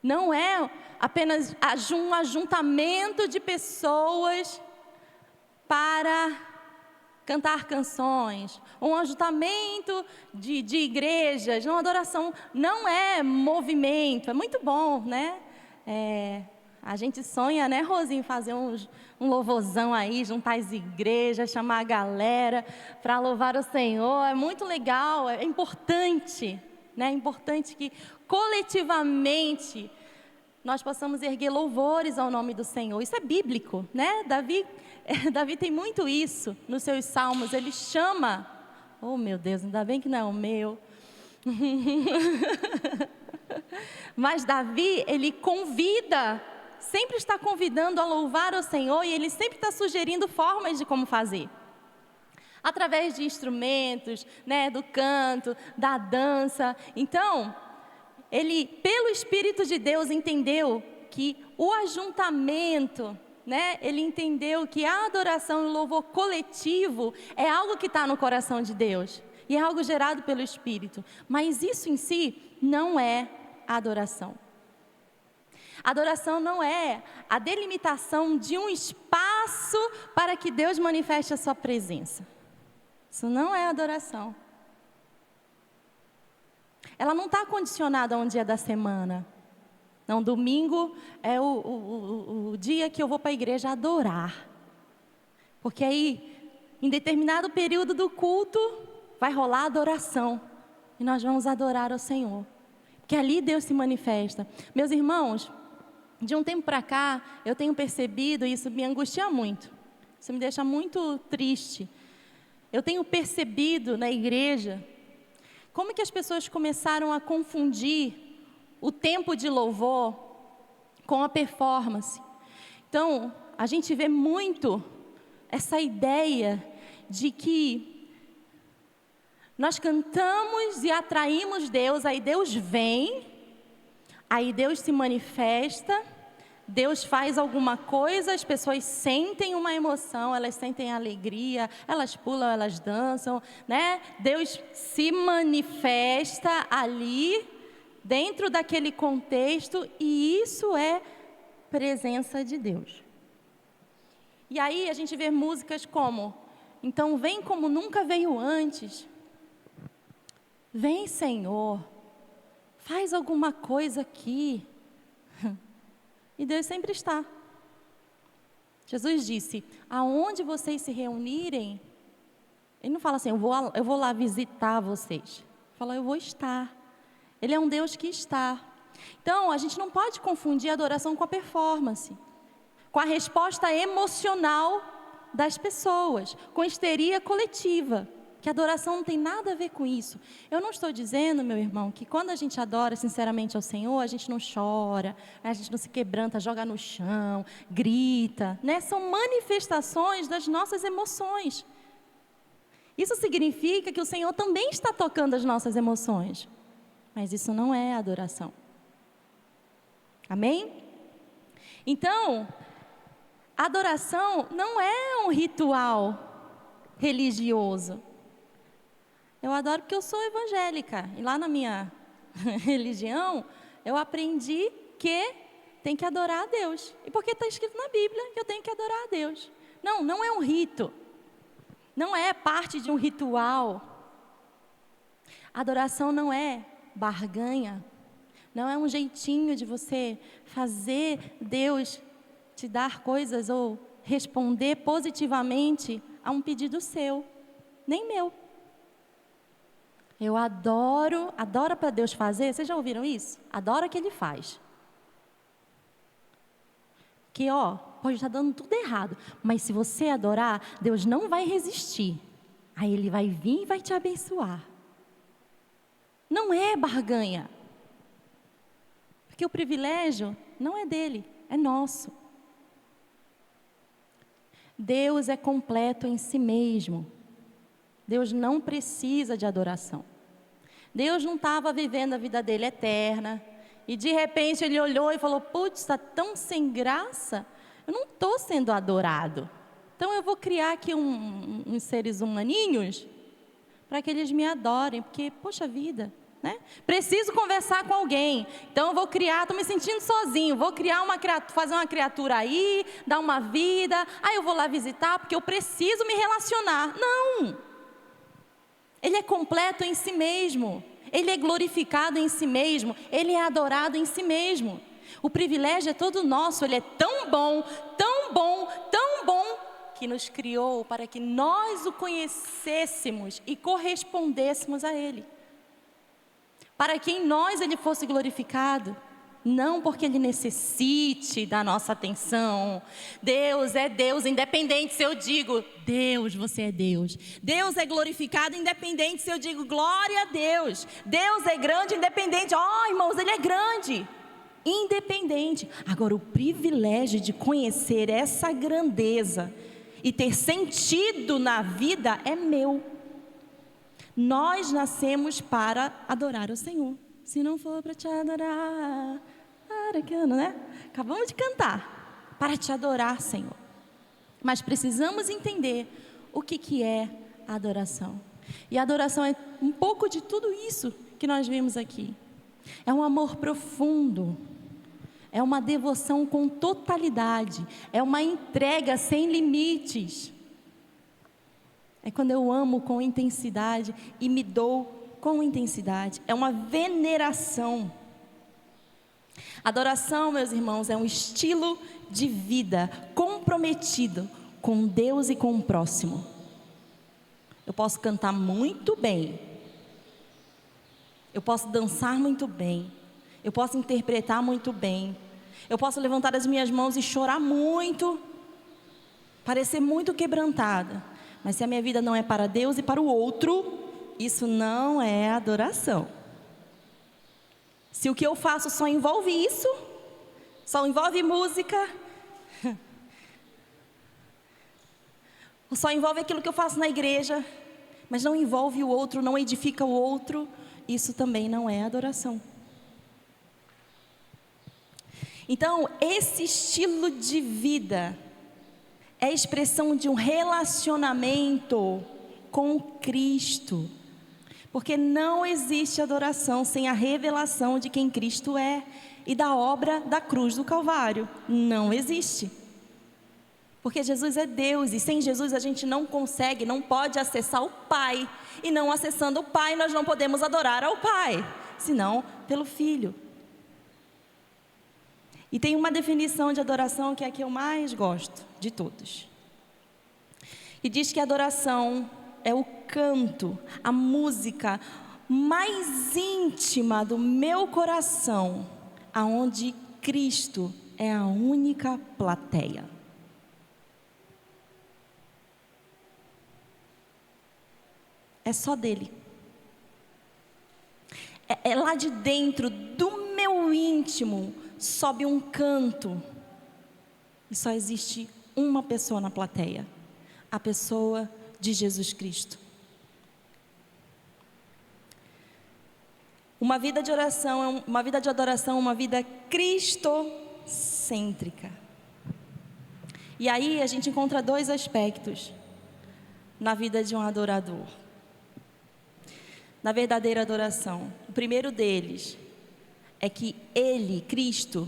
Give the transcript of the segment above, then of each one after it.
Não é apenas um ajuntamento de pessoas para cantar canções, um ajuntamento de igrejas. Não, adoração não é movimento. É muito bom, né? A gente sonha, né, Rosinha, fazer um louvorzão aí, juntar as igrejas, chamar a galera para louvar o Senhor. É muito legal, é importante, né? É importante que coletivamente nós possamos erguer louvores ao nome do Senhor. Isso é bíblico, né? Davi tem muito isso nos seus salmos. Ele chama, oh meu Deus, ainda bem que não é o meu. Mas Davi, ele convida, sempre está convidando a louvar o Senhor, e ele sempre está sugerindo formas de como fazer. Através de instrumentos, né, do canto, da dança. Então, ele, pelo Espírito de Deus, entendeu que o ajuntamento, né, ele entendeu que a adoração e o louvor coletivo é algo que está no coração de Deus. E é algo gerado pelo Espírito. Mas isso em si não é adoração. Adoração não é a delimitação de um espaço para que Deus manifeste a sua presença. Isso não é adoração. Ela não está condicionada a um dia da semana. Não, domingo é o dia que eu vou para a igreja adorar. Porque aí, em determinado período do culto, vai rolar adoração. E nós vamos adorar ao Senhor. Porque ali Deus se manifesta. Meus irmãos, de um tempo para cá, eu tenho percebido, e isso me angustia muito. Isso me deixa muito triste. Eu tenho percebido na igreja, como que as pessoas começaram a confundir o tempo de louvor com a performance. Então, a gente vê muito essa ideia de que nós cantamos e atraímos Deus, aí Deus vem, aí Deus se manifesta, Deus faz alguma coisa, as pessoas sentem uma emoção, elas sentem alegria, elas pulam, elas dançam, né? Deus se manifesta ali, dentro daquele contexto, e isso é presença de Deus. E aí a gente vê músicas como, então vem como nunca veio antes. Vem, Senhor, faz alguma coisa aqui. E Deus sempre está. Jesus disse, aonde vocês se reunirem, Ele não fala assim, eu vou lá visitar vocês. Ele fala, eu vou estar. Ele é um Deus que está. Então, a gente não pode confundir a adoração com a performance, com a resposta emocional das pessoas, com a histeria coletiva. Que a adoração não tem nada a ver com isso. Eu não estou dizendo, meu irmão, que quando a gente adora sinceramente ao Senhor, a gente não chora, a gente não se quebranta, joga no chão, grita, né? São manifestações das nossas emoções. Isso significa que o Senhor também está tocando as nossas emoções. Mas isso não é adoração. Amém? Então, adoração não é um ritual religioso. Eu adoro porque eu sou evangélica. E lá na minha religião, eu aprendi que tem que adorar a Deus. E porque está escrito na Bíblia que eu tenho que adorar a Deus. Não, não é um rito. Não é parte de um ritual. Adoração não é barganha. Não é um jeitinho de você fazer Deus te dar coisas ou responder positivamente a um pedido seu. Nem meu. Eu adoro para Deus fazer. Vocês já ouviram isso? Adora que Ele faz. Que pode estar dando tudo errado, mas se você adorar, Deus não vai resistir. Aí Ele vai vir e vai te abençoar. Não é barganha. Porque o privilégio não é dele, é nosso. Deus é completo em si mesmo. Deus não precisa de adoração. Deus não estava vivendo a vida dele eterna. E de repente ele olhou e falou, putz, está tão sem graça. Eu não estou sendo adorado. Então eu vou criar aqui uns seres humaninhos para que eles me adorem. Porque, poxa vida, né? Preciso conversar com alguém, então eu vou criar, estou me sentindo sozinho, vou criar fazer uma criatura aí, dar uma vida, aí eu vou lá visitar porque eu preciso me relacionar. Não! Ele é completo em si mesmo, ele é glorificado em si mesmo, ele é adorado em si mesmo. O privilégio é todo nosso, ele é tão bom, tão bom, tão bom, que nos criou para que nós o conhecêssemos e correspondêssemos a ele. Para que em nós ele fosse glorificado, não porque ele necessite da nossa atenção. Deus é Deus, independente se eu digo, Deus, você é Deus. Deus é glorificado, independente se eu digo, glória a Deus. Deus é grande, independente, irmãos, ele é grande, independente. Agora, o privilégio de conhecer essa grandeza e ter sentido na vida é meu. Nós nascemos para adorar o Senhor. Se não for para te adorar, né? Acabamos de cantar. Para te adorar, Senhor. Mas precisamos entender o que é a adoração. E a adoração é um pouco de tudo isso que nós vimos aqui. É um amor profundo. É uma devoção com totalidade. É uma entrega sem limites. É quando eu amo com intensidade e me dou com intensidade. É uma veneração. Adoração, meus irmãos, é um estilo de vida comprometido com Deus e com o próximo. Eu posso cantar muito bem. Eu posso dançar muito bem. Eu posso interpretar muito bem. Eu posso levantar as minhas mãos e chorar muito, parecer muito quebrantada. Mas se a minha vida não é para Deus e para o outro, isso não é adoração. Se o que eu faço só envolve isso, só envolve música, só envolve aquilo que eu faço na igreja, mas não envolve o outro, não edifica o outro, isso também não é adoração. Então, esse estilo de vida é a expressão de um relacionamento com Cristo. Porque não existe adoração sem a revelação de quem Cristo é e da obra da cruz do Calvário. Não existe. Porque Jesus é Deus e sem Jesus a gente não consegue, não pode acessar o Pai. E não acessando o Pai, nós não podemos adorar ao Pai, senão pelo Filho. E tem uma definição de adoração que é a que eu mais gosto de todos. E diz que a adoração é o canto, a música mais íntima do meu coração, aonde Cristo é a única plateia. É só dele. É lá de dentro do meu íntimo, sobe um canto. E só existe uma pessoa na plateia. A pessoa de Jesus Cristo. Uma vida de oração, uma vida de adoração, uma vida cristocêntrica. E aí a gente encontra dois aspectos na vida de um adorador. Na verdadeira adoração. O primeiro deles é que Ele, Cristo,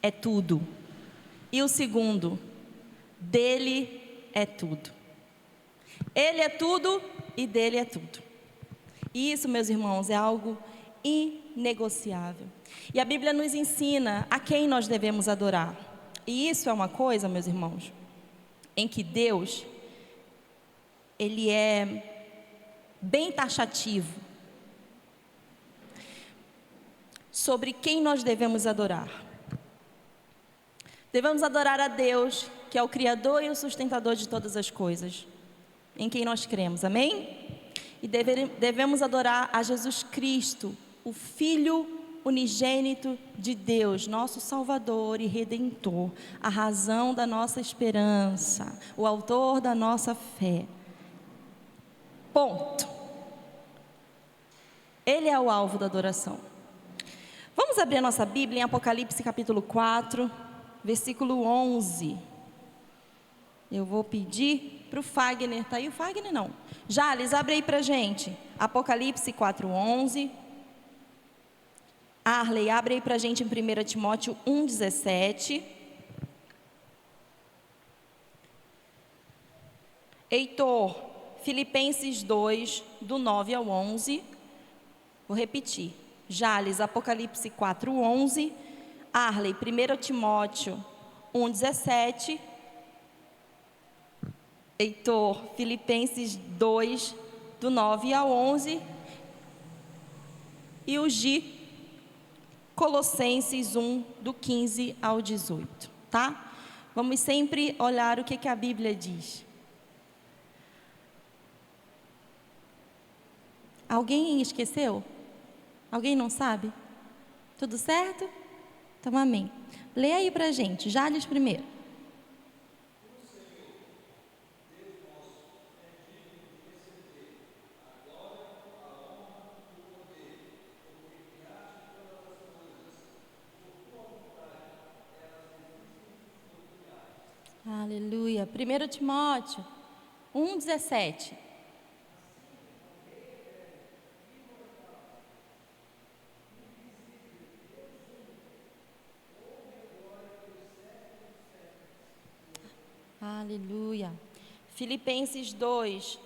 é tudo. E o segundo, dele é tudo. Ele é tudo e dele é tudo. E isso, meus irmãos, é algo inegociável. E a Bíblia nos ensina a quem nós devemos adorar. E isso é uma coisa, meus irmãos, em que Deus, Ele é bem taxativo sobre quem nós devemos adorar. Devemos adorar a Deus, que é o Criador e o sustentador de todas as coisas, em quem nós cremos, amém? E devemos adorar a Jesus Cristo, o Filho unigênito de Deus, nosso Salvador e Redentor, a razão da nossa esperança, o autor da nossa fé. Ponto. Ele é o alvo da adoração. Vamos abrir a nossa Bíblia em Apocalipse capítulo 4, versículo 11. Eu vou pedir para o Fagner, está aí o Fagner não? Jales, abre aí para a gente, Apocalipse 4, 11. Arley, abre aí para a gente em 1 Timóteo 1,17. Heitor, Filipenses 2, do 9 ao 11. Vou repetir. Jales, Apocalipse 4, 11. Arley, 1 Timóteo 1,17. Heitor, Filipenses 2, do 9 ao 11. E o Gi, Colossenses 1, do 15 ao 18, tá? Vamos sempre olhar o que a Bíblia diz. Alguém esqueceu? Alguém não sabe? Tudo certo? Então, amém. Lê aí pra gente, Jales primeiro. Aleluia. 1 Timóteo 1,17. Aleluia. Filipenses 2.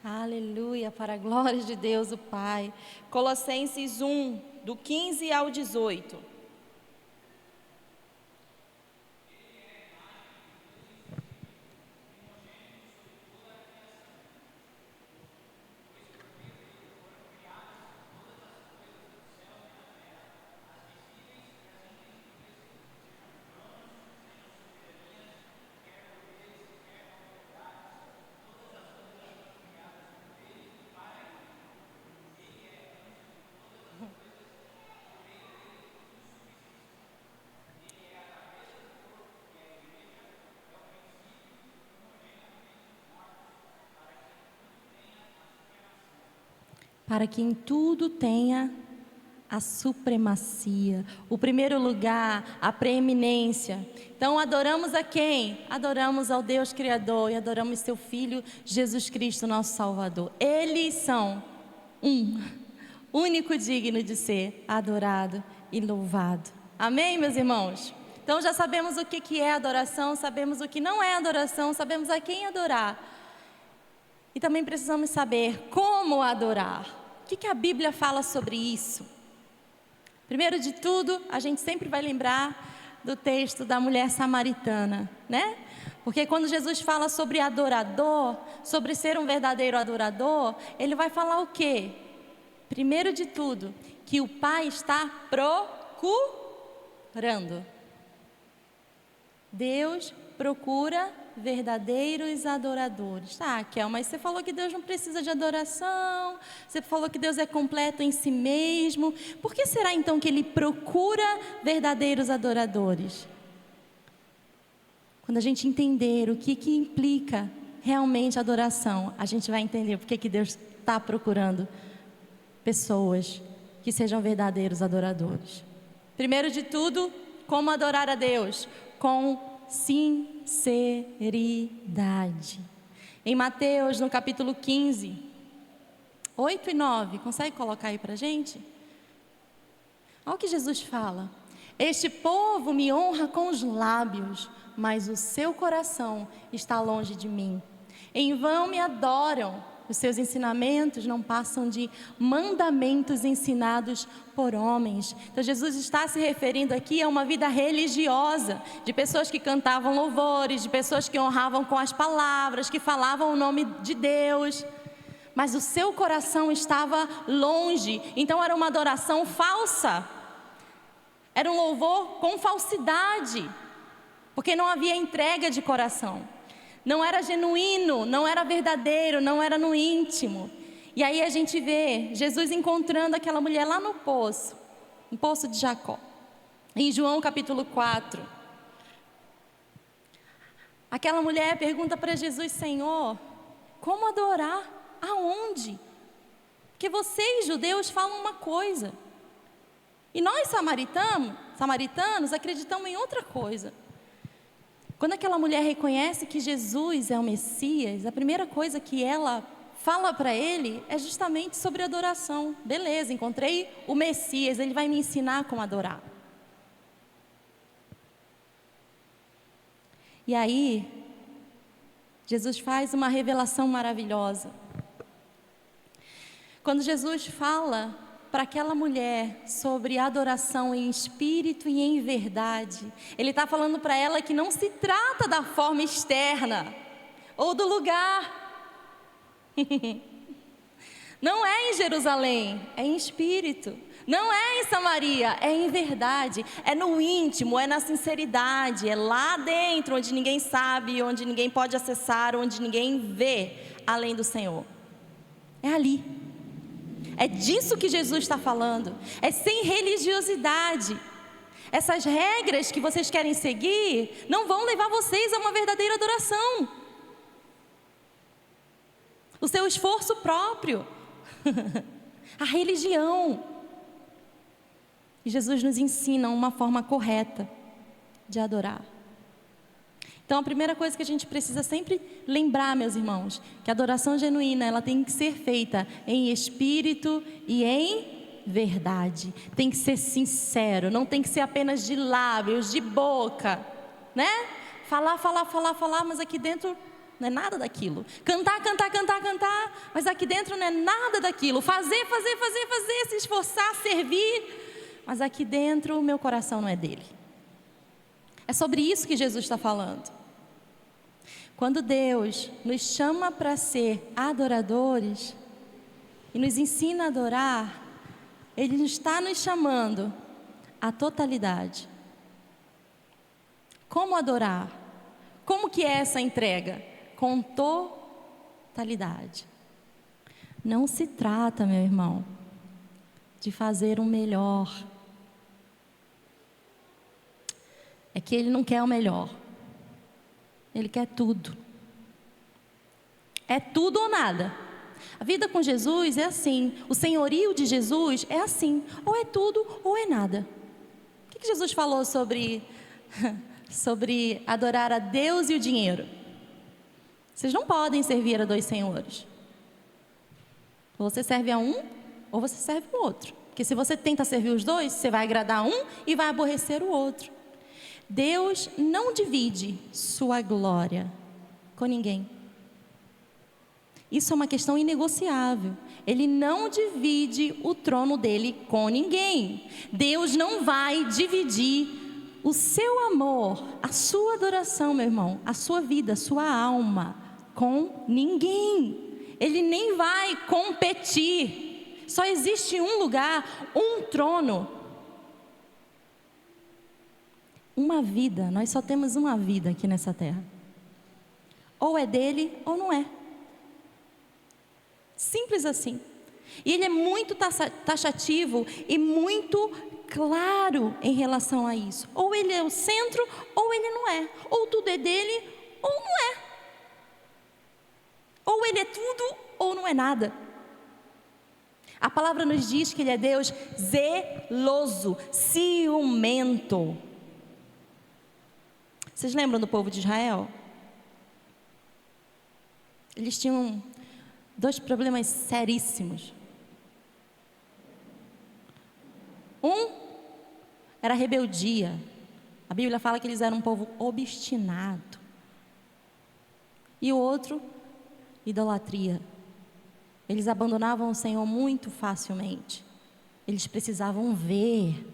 Aleluia, para a glória de Deus o Pai. Colossenses 1, do 15 ao 18. Para que em tudo tenha a supremacia, o primeiro lugar, a preeminência. Então adoramos a quem? Adoramos ao Deus Criador e adoramos seu Filho Jesus Cristo, nosso Salvador. Eles são único digno de ser adorado e louvado. Amém, meus irmãos? Então já sabemos o que é adoração, sabemos o que não é adoração, sabemos a quem adorar. E também precisamos saber como adorar. O que a Bíblia fala sobre isso? Primeiro de tudo, a gente sempre vai lembrar do texto da mulher samaritana, né? Porque quando Jesus fala sobre adorador, sobre ser um verdadeiro adorador, ele vai falar o quê? Primeiro de tudo, que o Pai está procurando. Deus procura verdadeiros adoradores. Tá, Kel, mas você falou que Deus não precisa de adoração, você falou que Deus é completo em si mesmo. Por que será então que Ele procura verdadeiros adoradores? Quando a gente entender o que implica realmente adoração, a gente vai entender por que Deus está procurando pessoas que sejam verdadeiros adoradores. Primeiro de tudo, como adorar a Deus? Com sinceridade. Em Mateus, no capítulo 15, 8 e 9, consegue colocar aí pra gente? Olha o que Jesus fala: este povo me honra com os lábios, mas o seu coração está longe de mim. Em vão me adoram, os seus ensinamentos não passam de mandamentos ensinados por homens. Então Jesus está se referindo aqui a uma vida religiosa, de pessoas que cantavam louvores, de pessoas que honravam com as palavras, que falavam o nome de Deus, mas o seu coração estava longe. Então era uma adoração falsa, era um louvor com falsidade, porque não havia entrega de coração. Não era genuíno, não era verdadeiro, não era no íntimo. E aí a gente vê Jesus encontrando aquela mulher lá no poço de Jacó. Em João capítulo 4. Aquela mulher pergunta para Jesus: Senhor, Como adorar? Aonde? Porque vocês, judeus, falam uma coisa. E nós, samaritanos, acreditamos em outra coisa. Quando aquela mulher reconhece que Jesus é o Messias, a primeira coisa que ela fala para ele é justamente sobre adoração. Beleza, encontrei o Messias, ele vai me ensinar como adorar. E aí, Jesus faz uma revelação maravilhosa. Quando Jesus fala para aquela mulher sobre adoração em espírito e em verdade, Ele está falando para ela que não se trata da forma externa ou do lugar. Não é em Jerusalém, é em espírito. Não é em Samaria, é em verdade. É no íntimo, é na sinceridade. É lá dentro, onde ninguém sabe, onde ninguém pode acessar, onde ninguém vê além do Senhor. É ali. É disso que Jesus está falando. É sem religiosidade. Essas regras que vocês querem seguir não vão levar vocês a uma verdadeira adoração. O seu esforço próprio. A religião. E Jesus nos ensina uma forma correta de adorar. Então, a primeira coisa que a gente precisa sempre lembrar, meus irmãos, que a adoração genuína, ela tem que ser feita em espírito e em verdade. Tem que ser sincero, não tem que ser apenas de lábios, de boca, né? Falar, mas aqui dentro não é nada daquilo. Cantar, mas aqui dentro não é nada daquilo. Fazer, se esforçar, servir, mas aqui dentro o meu coração não é dele. É sobre isso que Jesus está falando. Quando Deus nos chama para ser adoradores e nos ensina a adorar, Ele está nos chamando à totalidade. Como adorar? Como que é essa entrega? Com totalidade. Não se trata, meu irmão, de fazer o melhor. É que Ele não quer o melhor. Ele quer tudo. É tudo ou nada. A vida com Jesus é assim. O senhorio de Jesus é assim. Ou é tudo ou é nada. O que Jesus falou sobre adorar a Deus e o dinheiro? Vocês não podem servir a dois senhores. Ou você serve a um, ou você serve o outro. Porque se você tenta servir os dois, você vai agradar um e vai aborrecer o outro. Deus não divide sua glória com ninguém. Isso é uma questão inegociável. Ele não divide o trono dele com ninguém. Deus não vai dividir o seu amor, a sua adoração, meu irmão, a sua vida, a sua alma, com ninguém. Ele nem vai competir. Só existe um lugar, um trono. Uma vida, nós só temos uma vida aqui nessa terra. Ou é dele ou não é. Simples assim. E ele é muito taxativo e muito claro em relação a isso. Ou ele é o centro ou ele não é. Ou tudo é dele ou não é. Ou ele é tudo ou não é nada. A palavra nos diz que ele é Deus zeloso, ciumento. Vocês lembram do povo de Israel? Eles tinham dois problemas seríssimos. Um era a rebeldia. A Bíblia fala que eles eram um povo obstinado. E o outro, idolatria. Eles abandonavam o Senhor muito facilmente. Eles precisavam ver,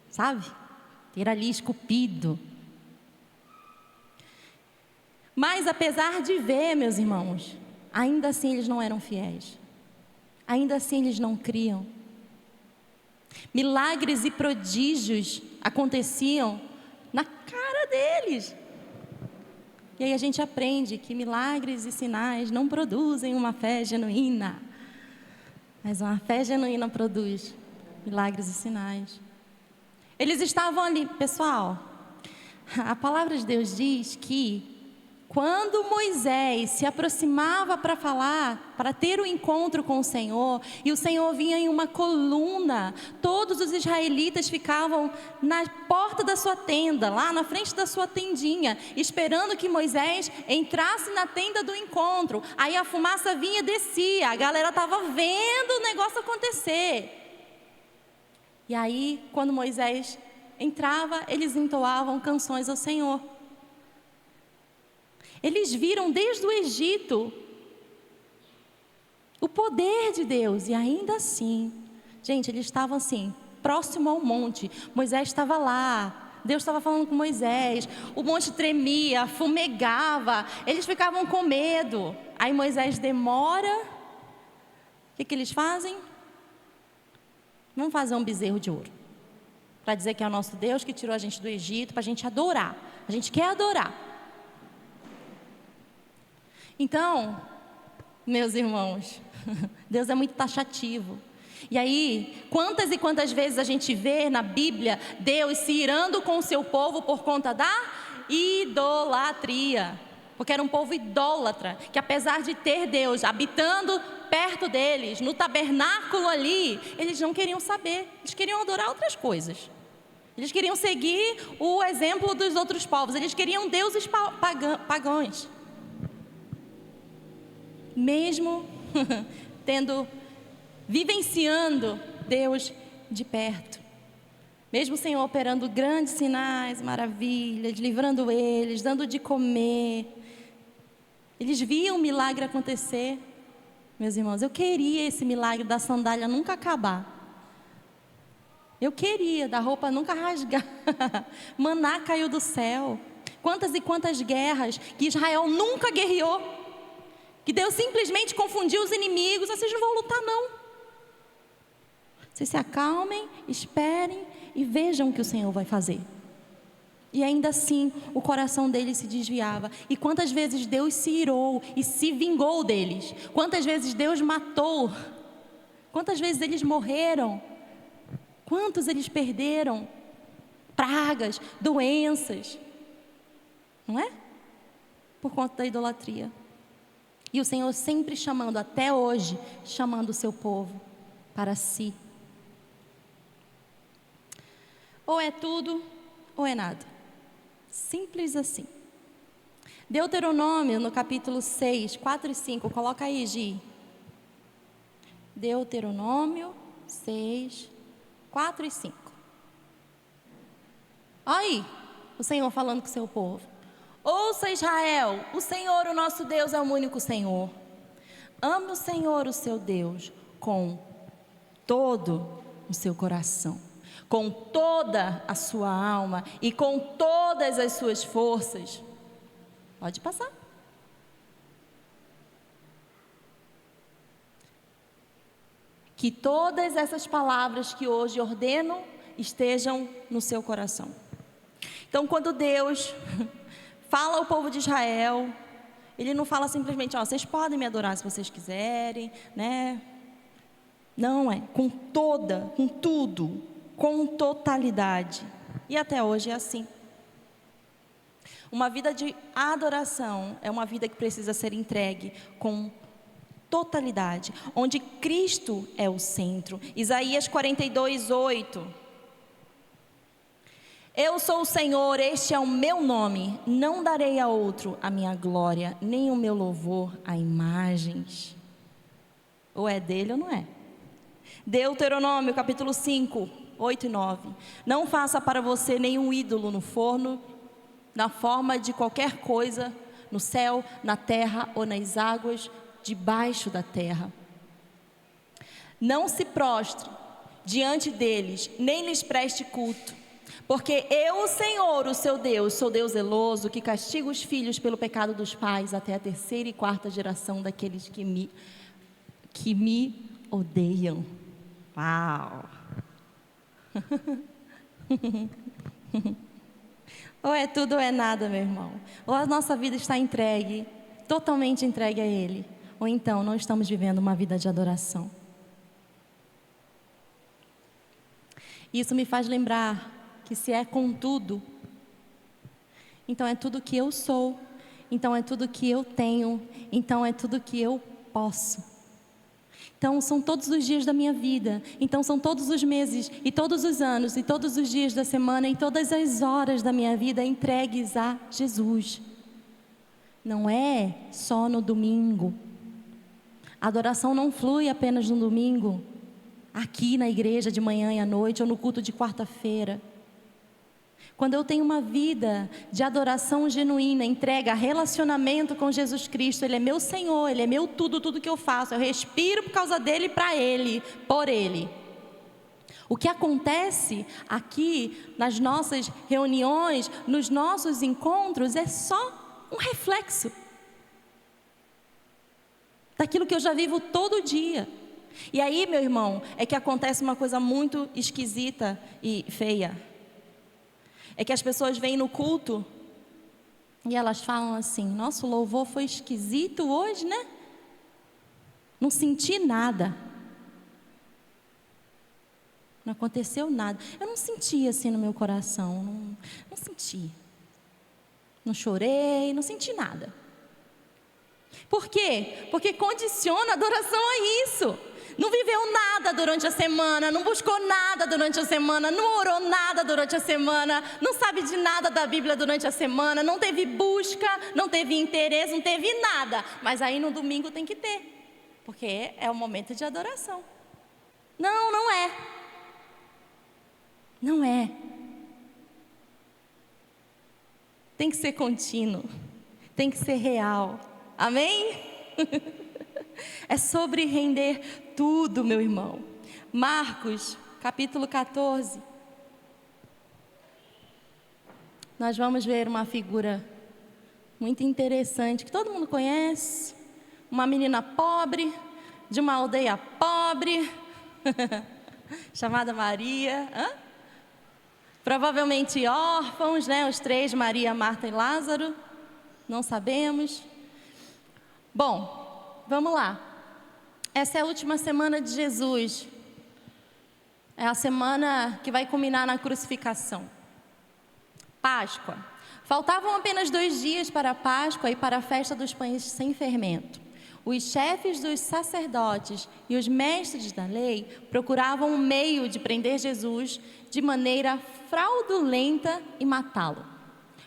sabe? Ter ali esculpido. Mas apesar de ver, meus irmãos, ainda assim eles não eram fiéis. Ainda assim eles não criam. Milagres e prodígios aconteciam na cara deles. E aí a gente aprende que milagres e sinais não produzem uma fé genuína. Mas uma fé genuína produz milagres e sinais. Eles estavam ali, pessoal, a palavra de Deus diz que Quando Moisés se aproximava para falar, para ter o encontro com o Senhor, e o Senhor vinha em uma coluna, todos os israelitas ficavam na porta da sua tenda, lá na frente da sua tendinha, esperando que Moisés entrasse na tenda do encontro. Aí a fumaça vinha e descia, a galera estava vendo o negócio acontecer. E aí, quando Moisés entrava, eles entoavam canções ao Senhor. Eles viram desde o Egito o poder de Deus, e ainda assim, gente, eles estavam assim, próximo ao monte. Moisés estava lá, Deus estava falando com Moisés, o monte tremia, fumegava, eles ficavam com medo. Aí Moisés demora, o que eles fazem? Vamos fazer um bezerro de ouro, para dizer que é o nosso Deus que tirou a gente do Egito, para a gente adorar. A gente quer adorar. Então, meus irmãos, Deus é muito taxativo. E aí, quantas e quantas vezes a gente vê na Bíblia Deus se irando com o seu povo por conta da idolatria? Porque era um povo idólatra, que apesar de ter Deus habitando perto deles, no tabernáculo ali, eles não queriam saber, eles queriam adorar outras coisas. Eles queriam seguir o exemplo dos outros povos, eles queriam deuses pagãos. Mesmo vivenciando Deus de perto, mesmo o Senhor operando grandes sinais, maravilhas, livrando eles, dando de comer, eles viam o milagre acontecer. Meus irmãos, eu queria esse milagre da sandália nunca acabar. Eu queria, da roupa nunca rasgar. Maná caiu do céu. Quantas e quantas guerras que Israel nunca guerreou, que Deus simplesmente confundiu os inimigos. Vocês não vão lutar não. Vocês se acalmem, esperem e vejam o que o Senhor vai fazer. E ainda assim o coração deles se desviava. E quantas vezes Deus se irou e se vingou deles. Quantas vezes Deus matou. Quantas vezes eles morreram. Quantos eles perderam. Pragas, doenças. Não é? Por conta da idolatria. E o Senhor sempre chamando, até hoje, chamando o seu povo para si. Ou é tudo, ou é nada. Simples assim. Deuteronômio, no capítulo 6, 4 e 5. Coloca aí, Gi. Deuteronômio 6, 4 e 5. Olha aí, o Senhor falando com o seu povo. Ouça, Israel, o Senhor, o nosso Deus, é o único Senhor. Ame o Senhor, o seu Deus, com todo o seu coração, com toda a sua alma e com todas as suas forças. Pode passar. Que todas essas palavras que hoje ordeno estejam no seu coração. Então, quando Deus fala ao povo de Israel, Ele não fala simplesmente, vocês podem me adorar se vocês quiserem, né? Não, com toda, com tudo, com totalidade. E até hoje é assim. Uma vida de adoração é uma vida que precisa ser entregue com totalidade, onde Cristo é o centro. Isaías 42, 8. Eu sou o Senhor, este é o meu nome, não darei a outro a minha glória, nem o meu louvor a imagens. Ou é dele ou não é. Deuteronômio capítulo 5, 8 e 9. Não faça para você nenhum ídolo no forno, na forma de qualquer coisa, no céu, na terra ou nas águas debaixo da terra. Não se prostre diante deles, nem lhes preste culto. Porque eu, o Senhor, o seu Deus, sou Deus zeloso, que castiga os filhos pelo pecado dos pais até a 3ª e 4ª geração daqueles que me odeiam. Uau! Ou é tudo ou é nada, meu irmão. Ou a nossa vida está entregue, totalmente entregue a Ele, ou então não estamos vivendo uma vida de adoração. Isso me faz lembrar que se é com tudo, então é tudo que eu sou então é tudo que eu tenho, então é tudo que eu posso. Então são todos os dias da minha vida, então são todos os meses, e todos os anos, e todos os dias da semana, e todas as horas da minha vida entregues a Jesus. Não é só no domingo. A adoração não flui apenas no domingo, aqui na igreja de manhã e à noite, ou no culto de quarta-feira. Quando eu tenho uma vida de adoração genuína, entrega, relacionamento com Jesus Cristo, Ele é meu Senhor, Ele é meu tudo, tudo que eu faço. Eu respiro por causa dEle, para Ele, por Ele. O que acontece aqui nas nossas reuniões, nos nossos encontros, é só um reflexo daquilo que eu já vivo todo dia. E aí, meu irmão, é que acontece uma coisa muito esquisita e feia. É que as pessoas vêm no culto e elas falam assim: nosso louvor foi esquisito hoje, né? Não senti nada. Não aconteceu nada. Eu não senti assim no meu coração. Não senti. Não chorei, não senti nada. Por quê? Porque condiciona a adoração a isso. Não viveu nada durante a semana, não buscou nada durante a semana, não orou nada durante a semana, não sabe de nada da Bíblia durante a semana, não teve busca, não teve interesse, não teve nada. Mas aí no domingo tem que ter, porque é o momento de adoração. Não é. Não é. Tem que ser contínuo, tem que ser real. Amém? É sobre render tudo, meu irmão. Marcos, capítulo 14. Nós vamos ver uma figura muito interessante, que todo mundo conhece. Uma menina pobre, de uma aldeia pobre, chamada Maria. Provavelmente órfãos, né? Os três, Maria, Marta e Lázaro. Não sabemos. Bom, vamos lá. Essa é a última semana de Jesus. É a semana que vai culminar na crucificação. Páscoa. Faltavam apenas 2 dias para a Páscoa e para a festa dos pães sem fermento. Os chefes dos sacerdotes e os mestres da lei procuravam um meio de prender Jesus de maneira fraudulenta e matá-lo.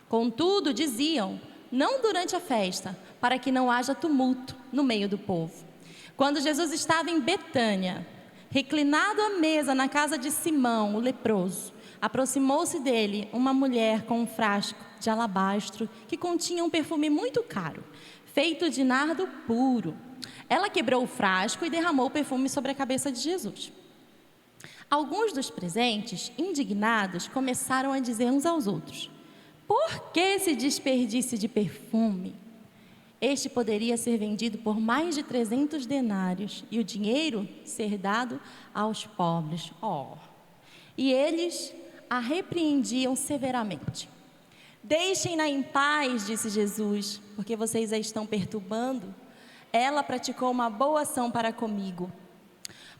Contudo, diziam: não durante a festa, para que não haja tumulto no meio do povo. Quando Jesus estava em Betânia, reclinado à mesa na casa de Simão, o leproso, aproximou-se dele uma mulher com um frasco de alabastro que continha um perfume muito caro, feito de nardo puro. Ela quebrou o frasco e derramou o perfume sobre a cabeça de Jesus. Alguns dos presentes, indignados, começaram a dizer uns aos outros: por que esse desperdício de perfume? Este poderia ser vendido por mais de 300 denários e o dinheiro ser dado aos pobres. E eles a repreendiam severamente. Deixem-na em paz, disse Jesus, porque vocês a estão perturbando. Ela praticou uma boa ação para comigo.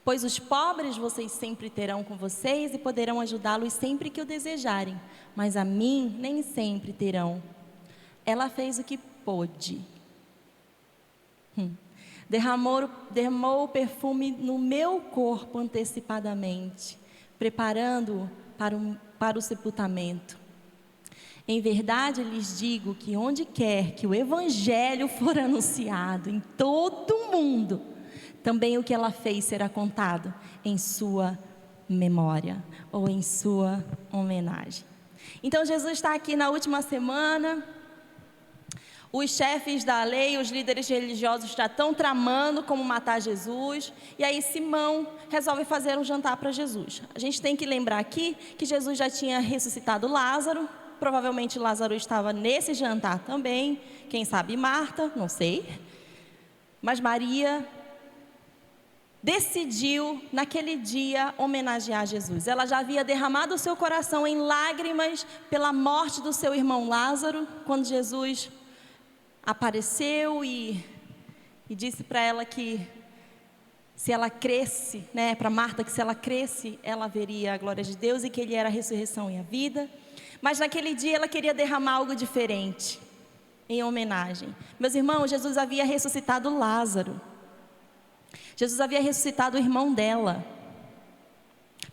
Pois os pobres vocês sempre terão com vocês e poderão ajudá-los sempre que o desejarem, mas a mim nem sempre terão. Ela fez o que pôde. Derramou o perfume no meu corpo antecipadamente, preparando-o para o sepultamento. Em verdade lhes digo que onde quer que o evangelho for anunciado em todo o mundo, também o que ela fez será contado em sua memória ou em sua homenagem. Então Jesus está aqui na última semana. Os chefes da lei, os líderes religiosos já estão tramando como matar Jesus. E aí Simão resolve fazer um jantar para Jesus. A gente tem que lembrar aqui que Jesus já tinha ressuscitado Lázaro. Provavelmente Lázaro estava nesse jantar também. Quem sabe Marta, não sei. Mas Maria decidiu naquele dia homenagear Jesus. Ela já havia derramado o seu coração em lágrimas pela morte do seu irmão Lázaro, quando Jesus apareceu e disse para ela que se ela cresce, para Marta, que se ela cresce, ela veria a glória de Deus e que Ele era a ressurreição e a vida. Mas naquele dia ela queria derramar algo diferente. em homenagem. Meus irmãos, Jesus havia ressuscitado Lázaro. Jesus havia ressuscitado o irmão dela.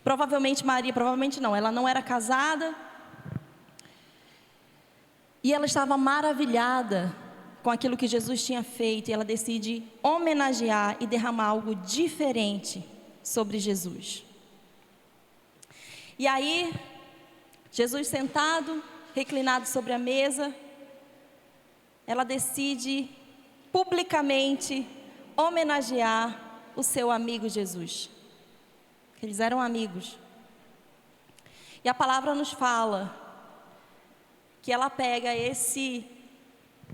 Provavelmente Maria, provavelmente não, ela não era casada. E ela estava maravilhada com aquilo que Jesus tinha feito. E ela decide homenagear e derramar algo diferente sobre Jesus. E aí, Jesus sentado, reclinado sobre a mesa, ela decide publicamente homenagear o seu amigo Jesus. Eles eram amigos. E a palavra nos fala que ela pega esse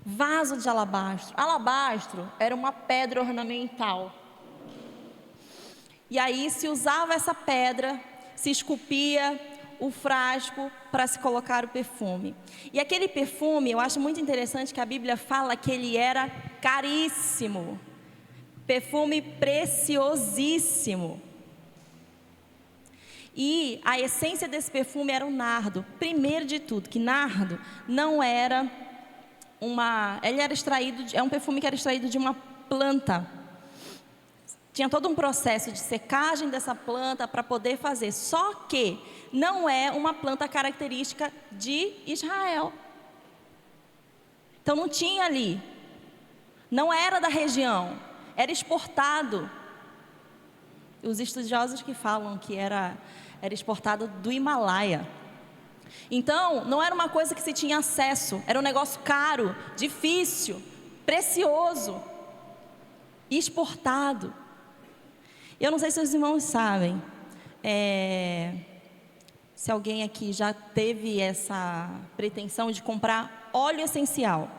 vaso de alabastro. Alabastro era uma pedra ornamental. E aí se usava essa pedra, se esculpia o frasco para se colocar o perfume. E aquele perfume, eu acho muito interessante que a Bíblia fala que ele era caríssimo. Perfume preciosíssimo. E a essência desse perfume era o nardo. Primeiro de tudo, que nardo não era ele era extraído, é um perfume que era extraído de uma planta. Tinha todo um processo de secagem dessa planta para poder fazer. Só que não é uma planta característica de Israel. Então não tinha ali. Não era da região. Era exportado. Os estudiosos que falam que era exportado do Himalaia. Então, não era uma coisa que se tinha acesso. Era um negócio caro, difícil, precioso. Exportado. Eu não sei se os irmãos sabem. Se alguém aqui já teve essa pretensão de comprar óleo essencial.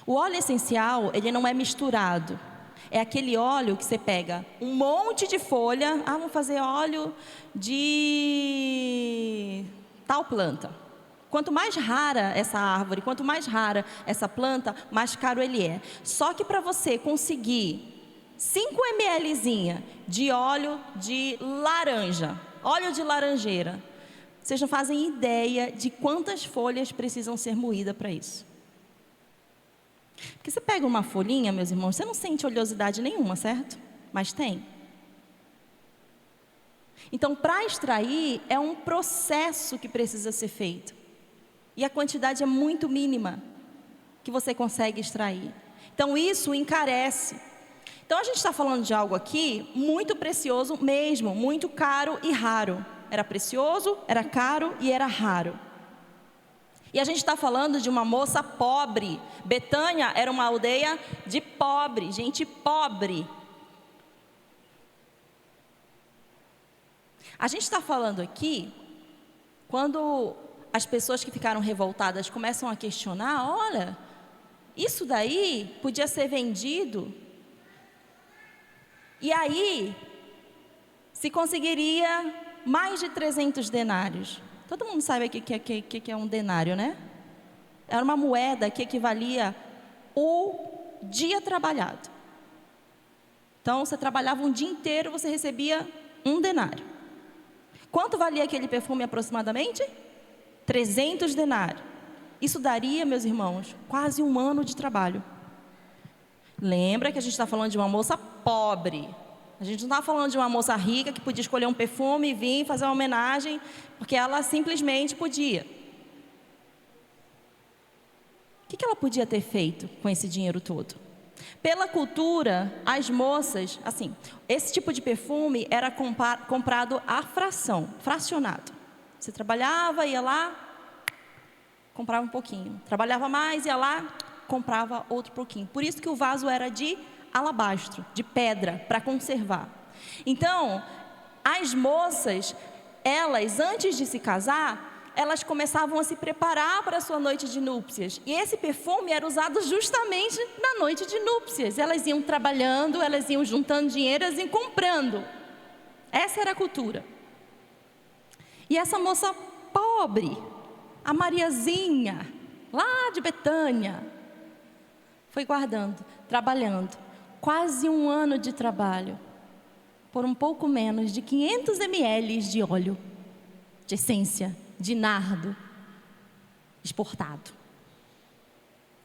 O óleo essencial, ele não é misturado. É aquele óleo que você pega um monte de folha. Vamos fazer óleo de tal planta. Quanto mais rara essa árvore, quanto mais rara essa planta, mais caro ele é. Só que para você conseguir 5 mlzinha de óleo de laranja, óleo de laranjeira, vocês não fazem ideia de quantas folhas precisam ser moídas para isso. Porque você pega uma folhinha, meus irmãos, você não sente oleosidade nenhuma, certo? Mas tem. Então, para extrair, é um processo que precisa ser feito. E a quantidade é muito mínima que você consegue extrair. Então, isso encarece. Então, a gente está falando de algo aqui muito precioso mesmo, muito caro e raro. Era precioso, era caro e era raro. E a gente está falando de uma moça pobre. Betânia era uma aldeia de pobre, gente pobre. A gente está falando aqui, quando as pessoas que ficaram revoltadas começam a questionar, olha, isso daí podia ser vendido. E aí, se conseguiria mais de 300 denários. Todo mundo sabe o que é um denário, né? Era uma moeda que equivalia o dia trabalhado. Então, você trabalhava um dia inteiro, você recebia um denário. Quanto valia aquele perfume aproximadamente? 300 denários. Isso daria, meus irmãos, quase 1 ano de trabalho. Lembra que a gente está falando de uma moça pobre. A gente não está falando de uma moça rica que podia escolher um perfume e vir fazer uma homenagem, porque ela simplesmente podia. O que ela podia ter feito com esse dinheiro todo? Pela cultura, as moças, assim, esse tipo de perfume era comprado à fração, fracionado. Você trabalhava, ia lá, comprava um pouquinho. Trabalhava mais, ia lá, comprava outro pouquinho. Por isso que o vaso era de alabastro, de pedra, para conservar. Então, as moças, elas, antes de se casar, elas começavam a se preparar para a sua noite de núpcias. E esse perfume era usado justamente na noite de núpcias. Elas iam trabalhando, elas iam juntando dinheiro, elas iam comprando. Essa era a cultura. E essa moça pobre, a Mariazinha, lá de Betânia, foi guardando, trabalhando. Quase 1 ano de trabalho, por um pouco menos de 500 ml de óleo, de essência, de nardo, exportado.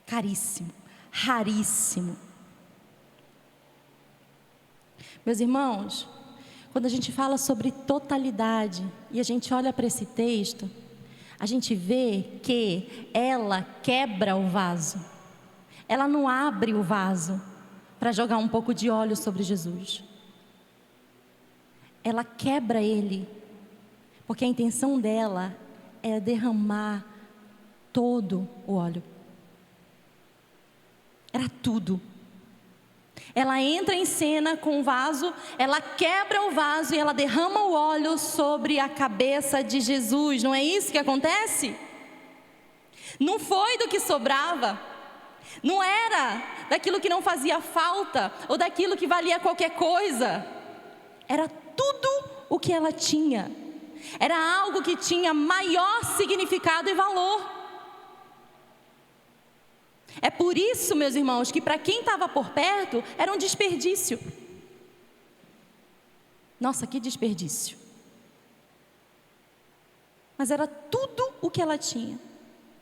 caríssimo, raríssimo. Meus irmãos, quando a gente fala sobre totalidade e a gente olha para esse texto, a gente vê que ela quebra o vaso. Ela não abre o vaso para jogar um pouco de óleo sobre Jesus. Ela quebra ele, porque a intenção dela é derramar todo o óleo. Era tudo. Ela entra em cena com o vaso, ela quebra o vaso e ela derrama o óleo sobre a cabeça de Jesus. Não é isso que acontece? Não foi do que sobrava, não era daquilo que não fazia falta ou daquilo que valia qualquer coisa. Era tudo o que ela tinha. Era algo que tinha maior significado e valor. É por isso, meus irmãos, que para quem estava por perto, era um desperdício. Nossa, que desperdício. Mas era tudo o que ela tinha.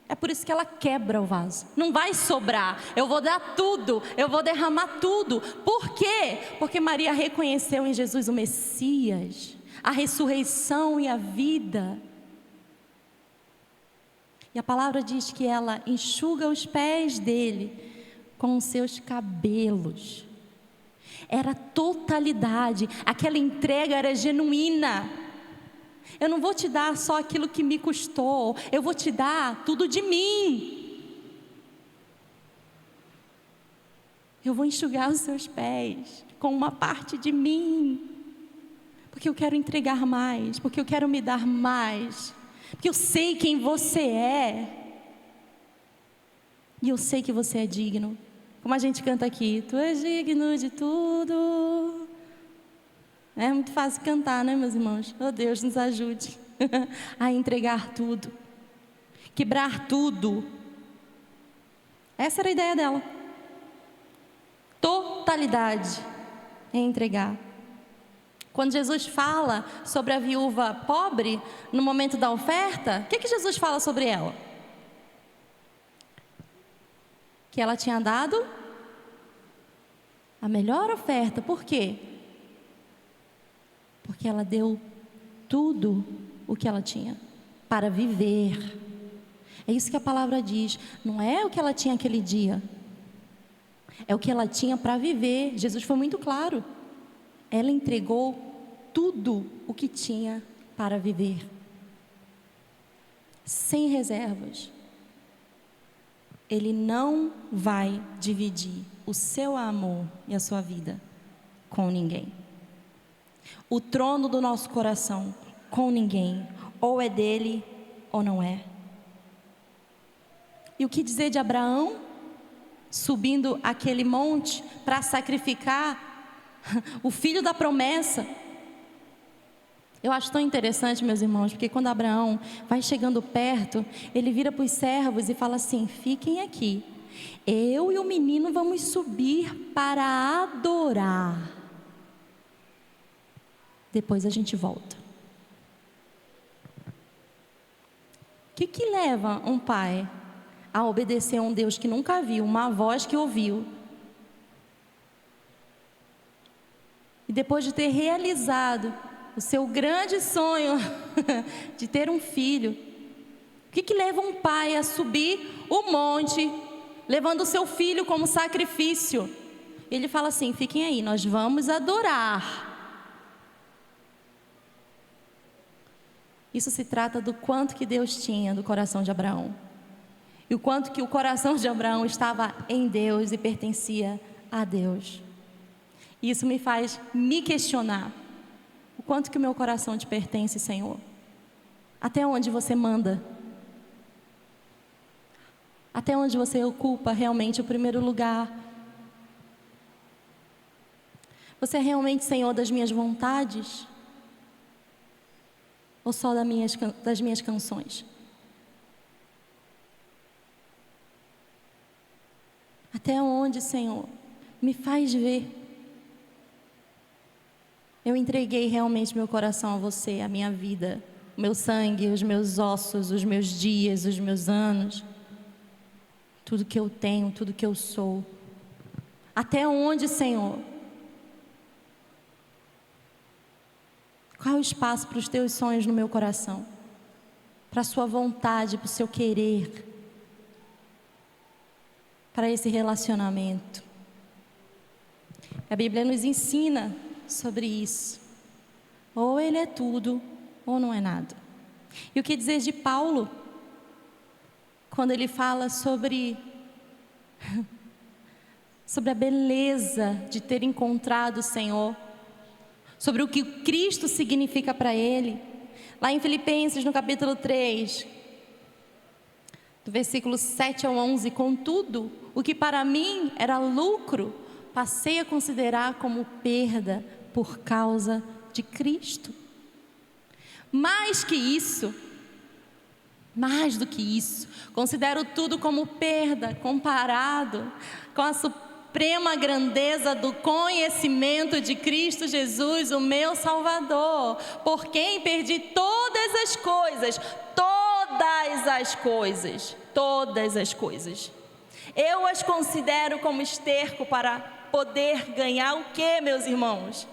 É por isso que ela quebra o vaso. Não vai sobrar, eu vou dar tudo, eu vou derramar tudo. Por quê? Porque Maria reconheceu em Jesus o Messias, a ressurreição e a vida. E a palavra diz que ela enxuga os pés dele com os seus cabelos. Era totalidade, aquela entrega era genuína. Eu não vou te dar só aquilo que me custou, eu vou te dar tudo de mim. Eu vou enxugar os seus pés com uma parte de mim, porque eu quero entregar mais, porque eu quero me dar mais. Porque eu sei quem você é. E eu sei que você é digno. Como a gente canta aqui, tu és digno de tudo. É muito fácil cantar, né, meus irmãos? Oh, Deus, nos ajude a entregar tudo, quebrar tudo. Essa era a ideia dela. Totalidade em entregar. Quando Jesus fala sobre a viúva pobre, no momento da oferta, o que Jesus fala sobre ela? Que ela tinha dado a melhor oferta. Por quê? Porque ela deu tudo o que ela tinha para viver. É isso que a palavra diz. Não é o que ela tinha aquele dia, é o que ela tinha para viver. Jesus foi muito claro. Ela entregou tudo o que tinha para viver, sem reservas. Ele não vai dividir o seu amor e a sua vida com ninguém. O trono do nosso coração com ninguém, ou é dele ou não é. E o que dizer de Abraão subindo aquele monte para sacrificar o filho da promessa? Eu acho tão interessante, meus irmãos, porque quando Abraão vai chegando perto, ele vira para os servos e fala assim: fiquem aqui, eu e o menino vamos subir para adorar, depois a gente volta. O que leva um pai a obedecer a um Deus que nunca viu, uma voz que ouviu, e depois de ter realizado o seu grande sonho de ter um filho, o que leva um pai a subir o monte, levando o seu filho como sacrifício? Ele fala assim: fiquem aí, nós vamos adorar. Isso se trata do quanto que Deus tinha do coração de Abraão, e o quanto que o coração de Abraão estava em Deus e pertencia a Deus. Isso me faz me questionar: o quanto que o meu coração te pertence, Senhor? Até onde você manda? Até onde você ocupa realmente o primeiro lugar? Você é realmente Senhor das minhas vontades? Ou só das minhas canções? Até onde, Senhor? Me faz ver. Eu entreguei realmente meu coração a você, a minha vida, o meu sangue, os meus ossos, os meus dias, os meus anos. tudo que eu tenho, tudo que eu sou. Até onde, Senhor? Qual é o espaço para os teus sonhos no meu coração? Para a sua vontade, para o seu querer, para esse relacionamento. A Bíblia nos ensina sobre isso. Ou ele é tudo, ou não é nada. E o que dizer de Paulo, quando ele fala sobre a beleza de ter encontrado o Senhor, sobre o que Cristo significa para ele. Lá em Filipenses, no capítulo 3, do versículo 7 ao 11, contudo, o que para mim era lucro, passei a considerar como perda por causa de Cristo. Mais do que isso, considero tudo como perda comparado com a suprema grandeza do conhecimento de Cristo Jesus, o meu Salvador, por quem perdi todas as coisas. Eu as considero como esterco para poder ganhar o que, meus irmãos?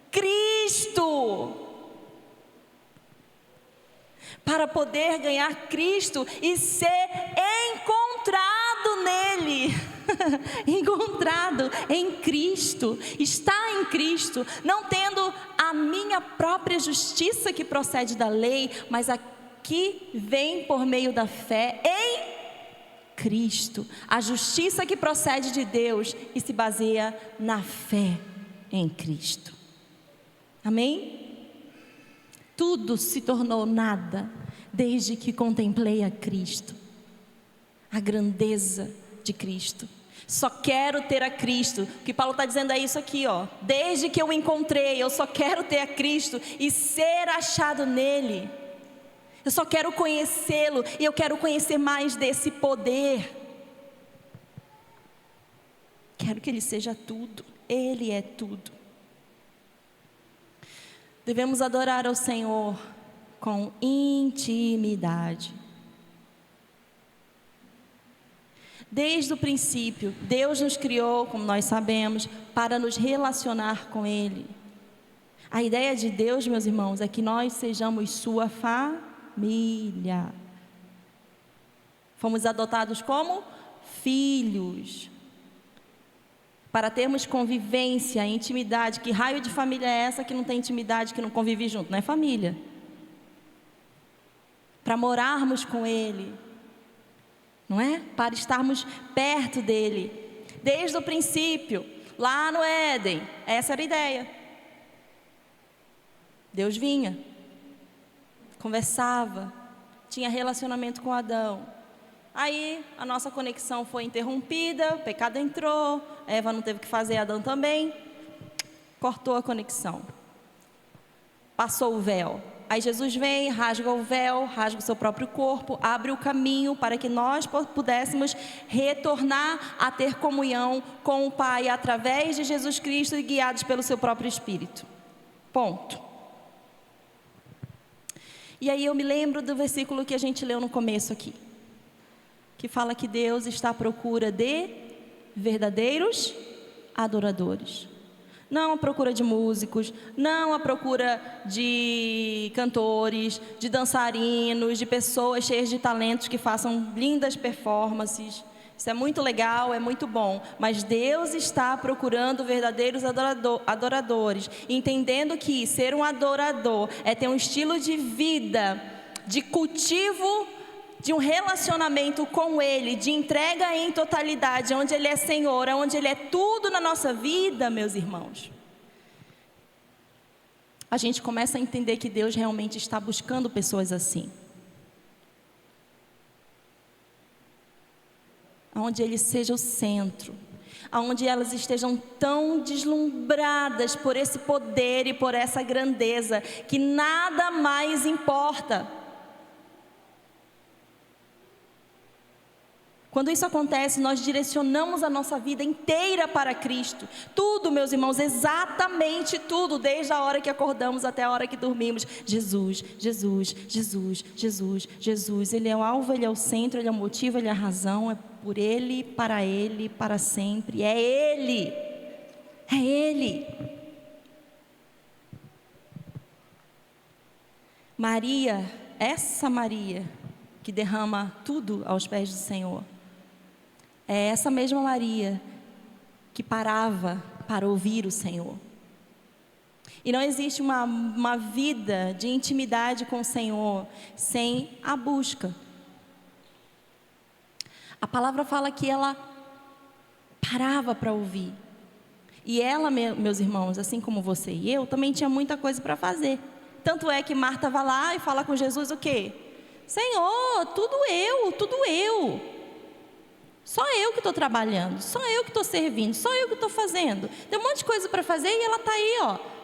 Cristo! Para poder ganhar Cristo e ser encontrado nele. Encontrado em Cristo, está em Cristo, não tendo a minha própria justiça que procede da lei, mas a que vem por meio da fé em Cristo, a justiça que procede de Deus e se baseia na fé em Cristo. Amém? Tudo se tornou nada desde que contemplei a Cristo, a grandeza de Cristo. Só quero ter a Cristo. O que Paulo está dizendo é isso aqui, ó. Desde que eu o encontrei, eu só quero ter a Cristo e ser achado nele. Eu só quero conhecê-lo e eu quero conhecer mais desse poder. Quero que ele seja tudo. Ele é tudo. Devemos adorar ao Senhor com intimidade. Desde o princípio, Deus nos criou, como nós sabemos, para nos relacionar com Ele. A ideia de Deus, meus irmãos, é que nós sejamos sua família. Fomos adotados como filhos. Para termos convivência, intimidade. Que raio de família é essa que não tem intimidade, que não convive junto? Não é família. Para morarmos com Ele. Não é? Para estarmos perto dEle. Desde o princípio, lá no Éden, essa era a ideia. Deus vinha, conversava, tinha relacionamento com Adão. Aí a nossa conexão foi interrompida, o pecado entrou, Eva não teve o que fazer, Adão também, cortou a conexão. Passou o véu. Aí Jesus vem, rasga o véu, rasga o seu próprio corpo, abre o caminho para que nós pudéssemos retornar a ter comunhão com o Pai através de Jesus Cristo e guiados pelo seu próprio Espírito. Ponto. E aí eu me lembro do versículo que a gente leu no começo aqui, que fala que Deus está à procura de verdadeiros adoradores. Não à procura de músicos, não à procura de cantores, de dançarinos, de pessoas cheias de talentos que façam lindas performances. Isso é muito legal, é muito bom. Mas Deus está procurando verdadeiros adoradores, entendendo que ser um adorador é ter um estilo de vida, de cultivo, de um relacionamento com Ele, de entrega em totalidade, onde Ele é Senhor, onde Ele é tudo na nossa vida, meus irmãos. A gente começa a entender que Deus realmente está buscando pessoas assim. Onde Ele seja o centro, onde elas estejam tão deslumbradas por esse poder e por essa grandeza, que nada mais importa. Quando isso acontece, nós direcionamos a nossa vida inteira para Cristo. Tudo, meus irmãos, exatamente tudo, desde a hora que acordamos até a hora que dormimos. Jesus, Jesus, Jesus, Jesus, Jesus. Ele é o alvo, Ele é o centro, Ele é o motivo, Ele é a razão. por Ele, para sempre. É Ele. É Ele. Maria, essa Maria que derrama tudo aos pés do Senhor, é essa mesma Maria que parava para ouvir o Senhor. E não existe uma vida de intimidade com o Senhor sem a busca. A palavra fala que ela parava para ouvir. E ela, meus irmãos, assim como você e eu, também tinha muita coisa para fazer. Tanto é que Marta vai lá e fala com Jesus o quê? Senhor, tudo eu. Só eu que estou trabalhando, só eu que estou servindo, só eu que estou fazendo. Tem um monte de coisa para fazer e ela está aí, ó.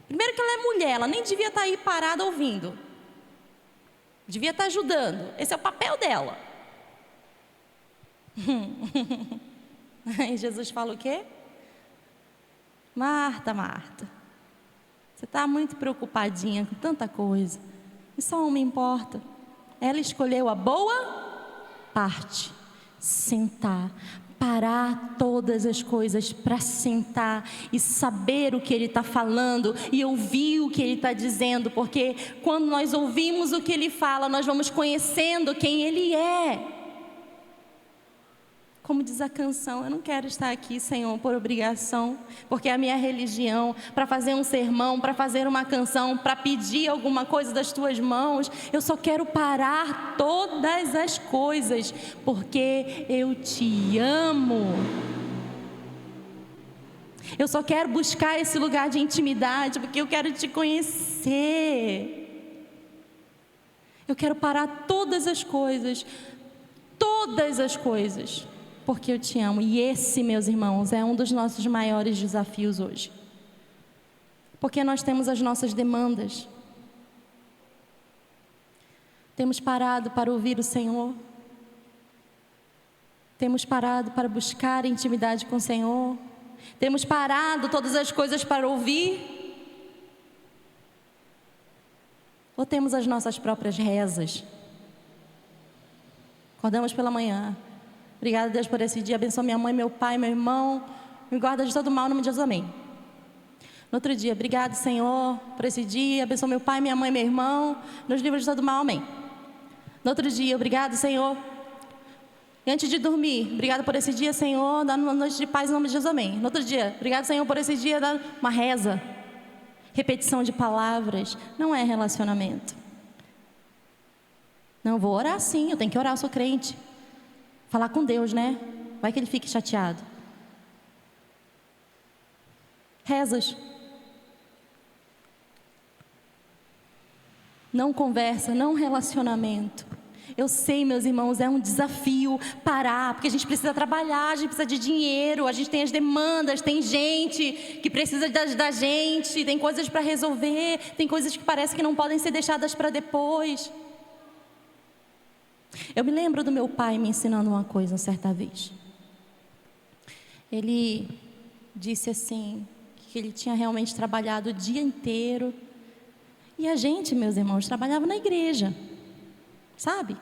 Primeiro que ela é mulher, ela nem devia estar aí parada ouvindo. Devia estar ajudando. Esse é o papel dela. Aí Jesus fala o quê? Marta, Marta, você está muito preocupadinha com tanta coisa. E só uma importa. Ela escolheu a boa parte. Sentar. Parar todas as coisas para sentar e saber o que Ele está falando e ouvir o que Ele está dizendo, porque quando nós ouvimos o que Ele fala, nós vamos conhecendo quem Ele é. Como diz a canção, eu não quero estar aqui, Senhor, por obrigação, porque é a minha religião, para fazer um sermão, para fazer uma canção, para pedir alguma coisa das Tuas mãos. Eu só quero parar todas as coisas, porque eu Te amo. Eu só quero buscar esse lugar de intimidade, porque eu quero Te conhecer. Eu quero parar todas as coisas, porque eu Te amo. E esse, meus irmãos, é um dos nossos maiores desafios hoje. Porque nós temos as nossas demandas. Temos parado para ouvir o Senhor. Temos parado para buscar intimidade com o Senhor. Temos parado todas as coisas para ouvir. Ou temos as nossas próprias rezas? Acordamos pela manhã. Obrigada, Deus, por esse dia. Abençoa minha mãe, meu pai, meu irmão. Me guarda de todo mal, em nome de Jesus, amém. No outro dia, obrigado, Senhor, por esse dia. Abençoa meu pai, minha mãe, meu irmão. Nos livra de todo mal, amém. No outro dia, obrigado, Senhor. E antes de dormir, obrigado por esse dia, Senhor. Dá uma noite de paz, em nome de Jesus, amém. No outro dia, obrigado, Senhor, por esse dia. Dá uma reza. Repetição de palavras. Não é relacionamento. Não, vou orar sim, eu tenho que orar, eu sou crente. Falar com Deus, né? Vai que Ele fique chateado. Rezas. Não conversa, não relacionamento. Eu sei, meus irmãos, é um desafio parar, porque a gente precisa trabalhar, a gente precisa de dinheiro, a gente tem as demandas, tem gente que precisa da gente, tem coisas para resolver, tem coisas que parece que não podem ser deixadas para depois. Eu me lembro do meu pai me ensinando uma coisa certa vez. Ele disse assim, que ele tinha realmente trabalhado o dia inteiro. E a gente, meus irmãos, trabalhava na igreja, sabe?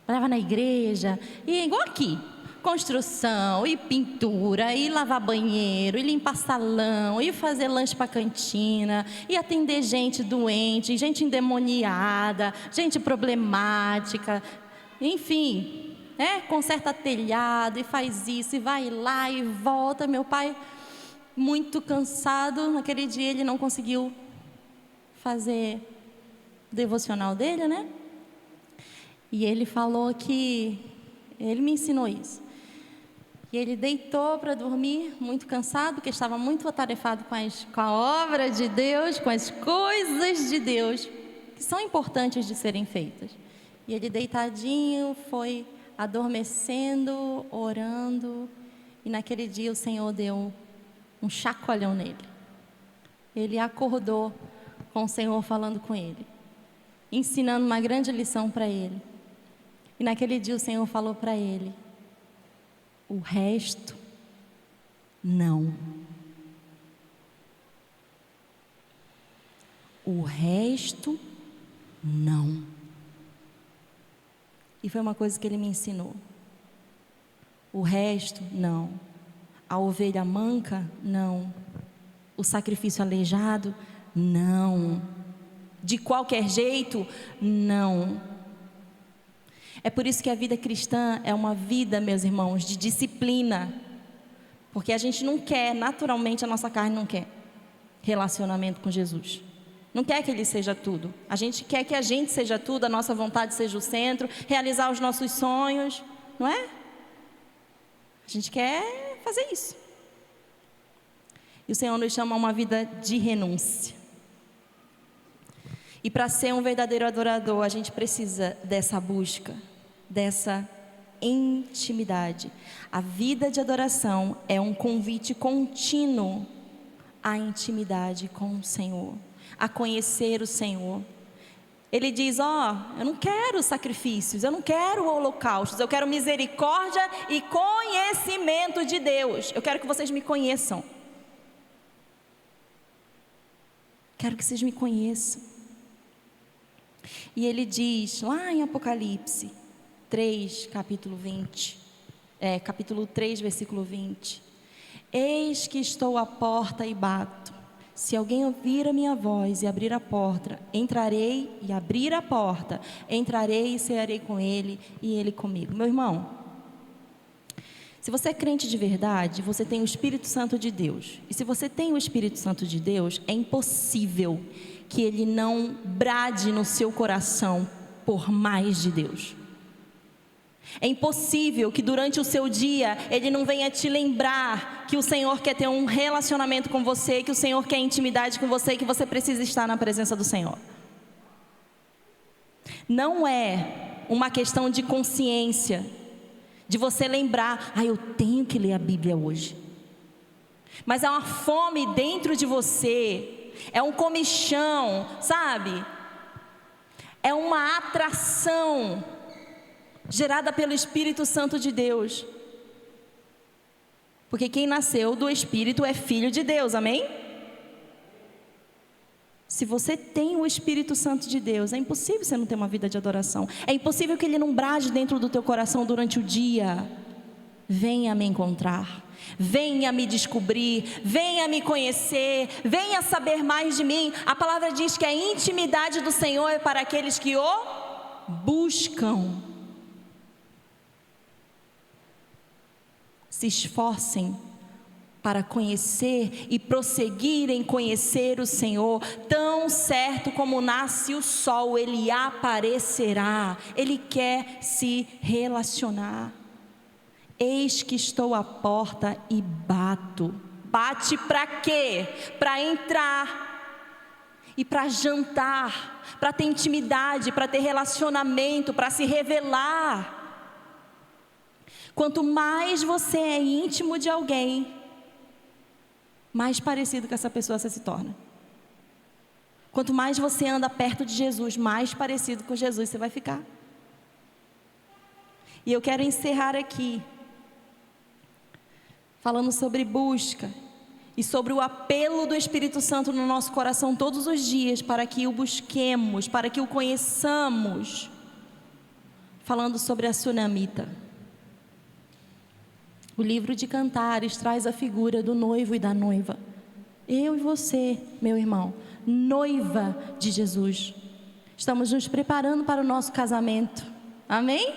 Trabalhava na igreja, e igual aqui, construção, e pintura, e lavar banheiro, e limpar salão, e fazer lanche para cantina, e atender gente doente, gente endemoniada, gente problemática, enfim, conserta telhado, e faz isso, e vai lá, e volta. Meu pai, muito cansado, naquele dia ele não conseguiu fazer o devocional dele, né? E ele falou que, ele me ensinou isso. E ele deitou para dormir, muito cansado, porque estava muito atarefado com a obra de Deus, com as coisas de Deus, que são importantes de serem feitas. E ele deitadinho foi adormecendo, orando, e naquele dia o Senhor deu um chacoalhão nele. Ele acordou com o Senhor falando com ele, ensinando uma grande lição para ele. E naquele dia o Senhor falou para ele: o resto, não. O resto, não. E foi uma coisa que ele me ensinou. O resto, não. A ovelha manca, não. O sacrifício aleijado, não. De qualquer jeito, não. É por isso que a vida cristã é uma vida, meus irmãos, de disciplina. Porque a gente não quer, naturalmente a nossa carne não quer relacionamento com Jesus. Não quer que Ele seja tudo. A gente quer que a gente seja tudo, a nossa vontade seja o centro, realizar os nossos sonhos, não é? A gente quer fazer isso. E o Senhor nos chama a uma vida de renúncia. E para ser um verdadeiro adorador, a gente precisa dessa busca, dessa intimidade. A vida de adoração é um convite contínuo à intimidade com o Senhor, a conhecer o Senhor. Ele diz, eu não quero sacrifícios, eu não quero holocaustos, eu quero misericórdia e conhecimento de Deus. Eu quero que vocês me conheçam. Quero que vocês me conheçam. E ele diz, lá em Apocalipse 3, capítulo 3, versículo 20. Eis que estou à porta e bato. Se alguém ouvir a minha voz e abrir a porta, entrarei e abrir a porta, entrarei e cearei com ele e ele comigo. Meu irmão, se você é crente de verdade, você tem o Espírito Santo de Deus. E se você tem o Espírito Santo de Deus, é impossível que ele não brade no seu coração por mais de Deus. É impossível que durante o seu dia ele não venha te lembrar que o Senhor quer ter um relacionamento com você, que o Senhor quer intimidade com você, que você precisa estar na presença do Senhor. Não é uma questão de consciência, de você lembrar, eu tenho que ler a Bíblia hoje. Mas é uma fome dentro de você, é um comichão, sabe? É uma atração gerada pelo Espírito Santo de Deus. Porque quem nasceu do Espírito é filho de Deus, amém? Se você tem o Espírito Santo de Deus, é impossível você não ter uma vida de adoração. É impossível que Ele não brade dentro do teu coração durante o dia. Venha me encontrar, venha me descobrir, venha me conhecer, venha saber mais de mim. A palavra diz que a intimidade do Senhor é para aqueles que o buscam. Se esforcem para conhecer e prosseguir em conhecer o Senhor. Tão certo como nasce o sol, Ele aparecerá. Ele quer se relacionar. Eis que estou à porta e bato. Bate para quê? Para entrar e para jantar, para ter intimidade, para ter relacionamento, para se revelar. Quanto mais você é íntimo de alguém, mais parecido com essa pessoa você se torna. Quanto mais você anda perto de Jesus, mais parecido com Jesus você vai ficar. E eu quero encerrar aqui falando sobre busca e sobre o apelo do Espírito Santo no nosso coração todos os dias para que o busquemos, para que o conheçamos. Falando sobre a sunamita. O livro de Cantares traz a figura do noivo e da noiva. Eu e você, meu irmão, noiva de Jesus. Estamos nos preparando para o nosso casamento. Amém?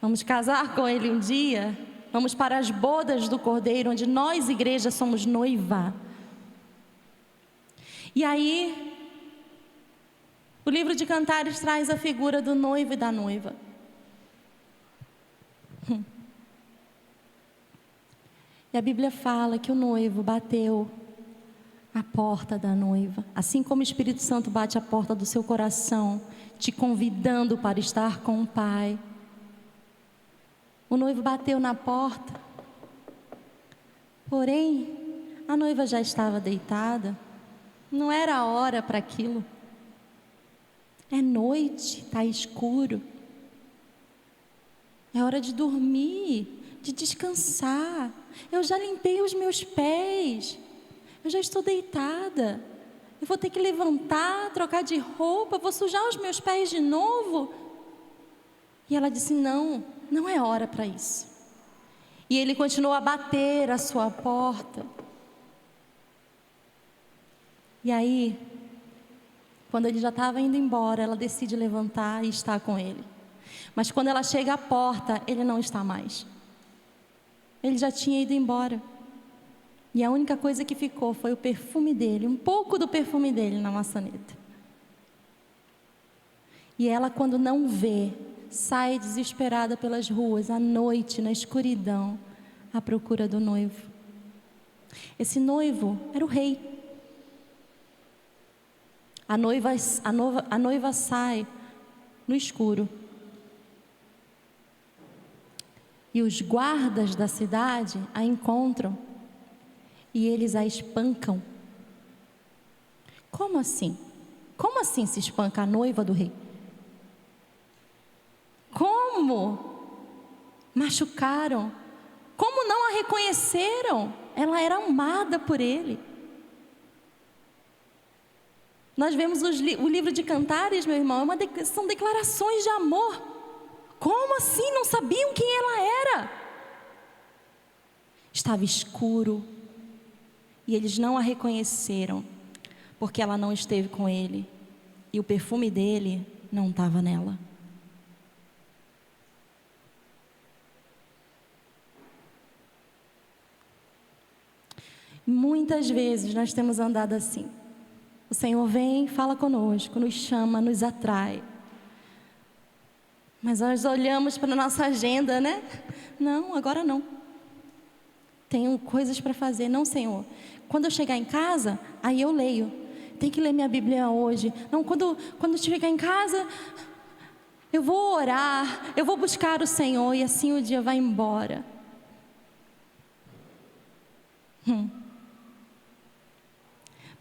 Vamos casar com Ele um dia. Vamos para as bodas do Cordeiro, onde nós, igreja, somos noiva. E aí, o livro de Cantares traz a figura do noivo e da noiva. E a Bíblia fala que o noivo bateu a porta da noiva. Assim como o Espírito Santo bate a porta do seu coração, te convidando para estar com o Pai. O noivo bateu na porta, porém, a noiva já estava deitada, não era a hora para aquilo. É noite, está escuro, é hora de dormir, de descansar. Eu já limpei os meus pés, eu já estou deitada, eu vou ter que levantar, trocar de roupa, vou sujar os meus pés de novo. E ela disse, não é hora para isso. E ele continuou a bater à sua porta. E aí, quando ele já estava indo embora, ela decide levantar e estar com ele. Mas quando ela chega à porta, ele não está mais. Ele já tinha ido embora. E a única coisa que ficou foi o perfume dele, um pouco do perfume dele na maçaneta. E ela, quando não vê, sai desesperada pelas ruas, à noite, na escuridão, à procura do noivo. Esse noivo era o rei. A noiva sai no escuro. E os guardas da cidade a encontram e eles a espancam. Como assim? Como assim se espanca a noiva do rei? Como? Machucaram. Como não a reconheceram? Ela era amada por ele. Nós vemos o livro de Cantares, meu irmão, são declarações de amor. Como assim? Não sabiam quem ela era? Estava escuro e eles não a reconheceram, porque ela não esteve com ele e o perfume dele não estava nela. Muitas vezes nós temos andado assim. O Senhor vem, fala conosco, nos chama, nos atrai. Mas nós olhamos para a nossa agenda, né? Não, agora não. Tenho coisas para fazer. Não, Senhor. Quando eu chegar em casa, aí eu leio. Tem que ler minha Bíblia hoje. Não, quando eu chegar em casa, eu vou orar, eu vou buscar o Senhor e assim o dia vai embora.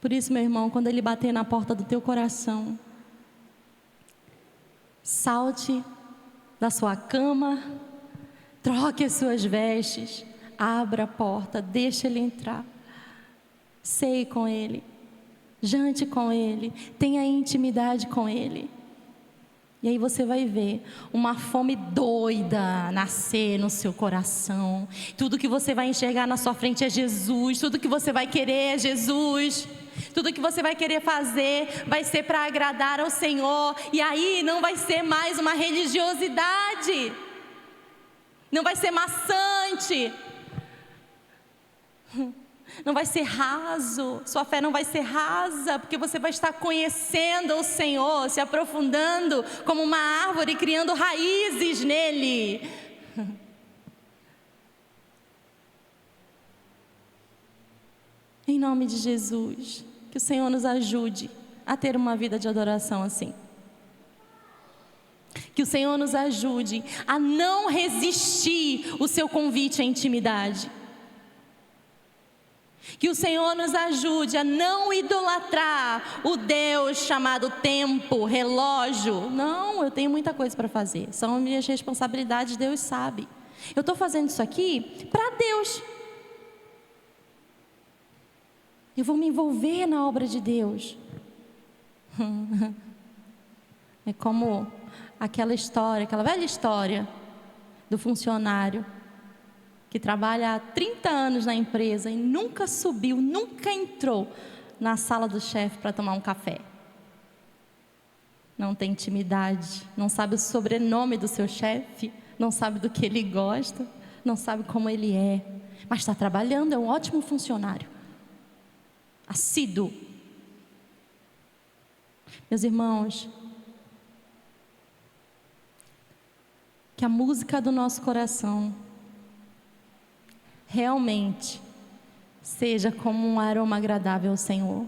Por isso, meu irmão, quando Ele bater na porta do teu coração, salte da sua cama, troque as suas vestes, abra a porta, deixa Ele entrar. Ceie com Ele, jante com Ele, tenha intimidade com Ele. E aí você vai ver uma fome doida nascer no seu coração. Tudo que você vai enxergar na sua frente é Jesus, tudo que você vai querer é Jesus. Tudo que você vai querer fazer vai ser para agradar ao Senhor. E aí não vai ser mais uma religiosidade. Não vai ser maçante. Não vai ser raso. Sua fé não vai ser rasa, porque você vai estar conhecendo o Senhor, se aprofundando como uma árvore, criando raízes nele. Em nome de Jesus, que o Senhor nos ajude a ter uma vida de adoração assim. Que o Senhor nos ajude a não resistir o seu convite à intimidade. Que o Senhor nos ajude a não idolatrar o Deus chamado tempo, relógio. Não, eu tenho muita coisa para fazer. São minhas responsabilidades, Deus sabe. Eu estou fazendo isso aqui para Deus. Eu vou me envolver na obra de Deus. É como aquela velha história do funcionário que trabalha há 30 anos na empresa e nunca subiu, nunca entrou na sala do chefe para tomar um café. Não tem intimidade, não sabe o sobrenome do seu chefe, não sabe do que ele gosta, não sabe como ele é, mas está trabalhando, é um ótimo funcionário. Assíduo. Meus irmãos, que a música do nosso coração realmente seja como um aroma agradável ao Senhor,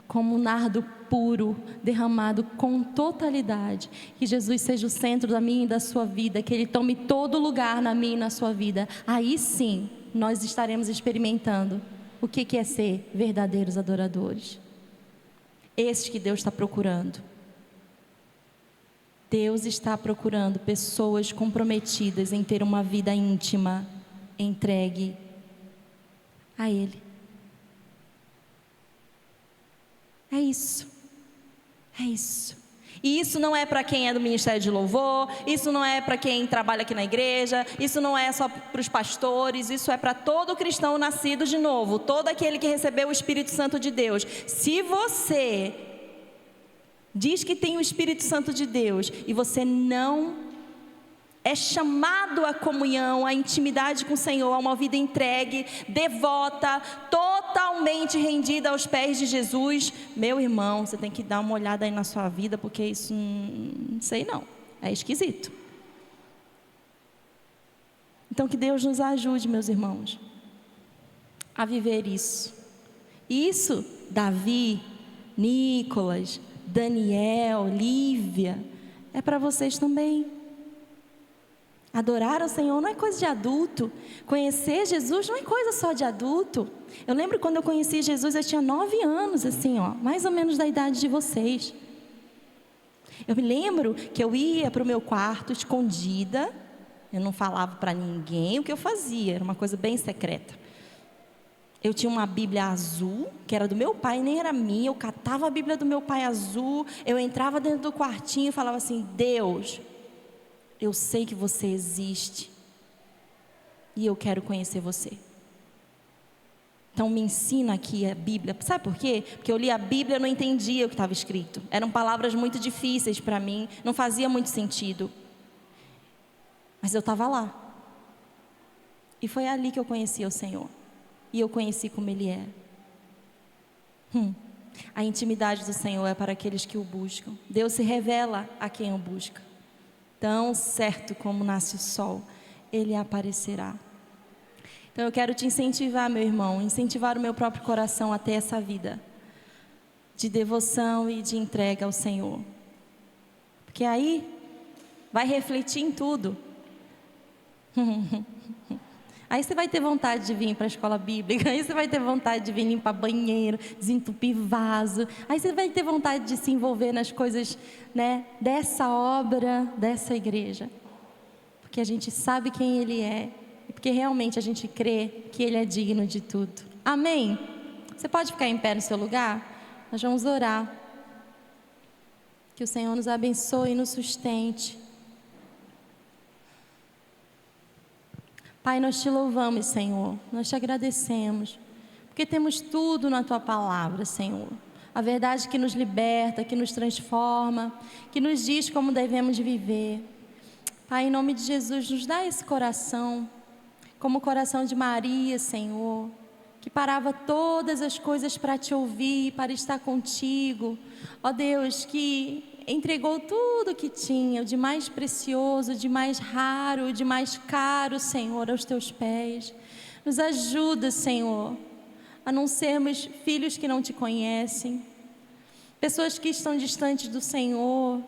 como um nardo puro, derramado com totalidade. Que Jesus seja o centro da minha e da sua vida, que Ele tome todo lugar na minha e na sua vida. Aí sim, nós estaremos experimentando o que é ser verdadeiros adoradores. Esses que Deus está procurando. Deus está procurando pessoas comprometidas em ter uma vida íntima, entregue a Ele. É isso. É isso. E isso não é para quem é do Ministério de Louvor, isso não é para quem trabalha aqui na igreja, isso não é só para os pastores, isso é para todo cristão nascido de novo, todo aquele que recebeu o Espírito Santo de Deus. Se você diz que tem o Espírito Santo de Deus e você não é chamado à comunhão, à intimidade com o Senhor, a uma vida entregue, devota, totalmente rendida aos pés de Jesus, meu irmão, você tem que dar uma olhada aí na sua vida, porque isso, não sei não, é esquisito. Então que Deus nos ajude, meus irmãos, a viver isso. Isso, Davi, Nicolas, Daniel, Lívia, é para vocês também. Adorar ao Senhor não é coisa de adulto. Conhecer Jesus não é coisa só de adulto. Eu lembro quando eu conheci Jesus, eu tinha 9 anos, assim, mais ou menos da idade de vocês. Eu me lembro que eu ia para o meu quarto escondida. Eu não falava para ninguém o que eu fazia, era uma coisa bem secreta. Eu tinha uma Bíblia azul, que era do meu pai, nem era minha. Eu catava a Bíblia do meu pai azul. Eu entrava dentro do quartinho e falava assim: Deus, eu sei que você existe e eu quero conhecer você. Então me ensina aqui a Bíblia. Sabe por quê? Porque eu li a Bíblia e não entendia o que estava escrito. Eram palavras muito difíceis para mim, não fazia muito sentido. Mas eu estava lá. E foi ali que eu conheci o Senhor. E eu conheci como Ele é. A intimidade do Senhor é para aqueles que o buscam. Deus se revela a quem o busca. Tão certo como nasce o sol, Ele aparecerá. Então eu quero te incentivar, meu irmão, incentivar o meu próprio coração a ter essa vida de devoção e de entrega ao Senhor. Porque aí vai refletir em tudo. Aí você vai ter vontade de vir para a escola bíblica, aí você vai ter vontade de vir limpar banheiro, desentupir vaso, aí você vai ter vontade de se envolver nas coisas, né, dessa obra, dessa igreja. Porque a gente sabe quem Ele é, e porque realmente a gente crê que Ele é digno de tudo. Amém? Você pode ficar em pé no seu lugar? Nós vamos orar. Que o Senhor nos abençoe e nos sustente. Pai, nós te louvamos, Senhor, nós te agradecemos, porque temos tudo na Tua palavra, Senhor. A verdade que nos liberta, que nos transforma, que nos diz como devemos viver. Pai, em nome de Jesus, nos dá esse coração, como o coração de Maria, Senhor, que parava todas as coisas para te ouvir, para estar contigo. Ó Deus, que entregou tudo que tinha, o de mais precioso, o de mais raro, o de mais caro, Senhor, aos Teus pés. Nos ajuda, Senhor, a não sermos filhos que não Te conhecem, pessoas que estão distantes do Senhor,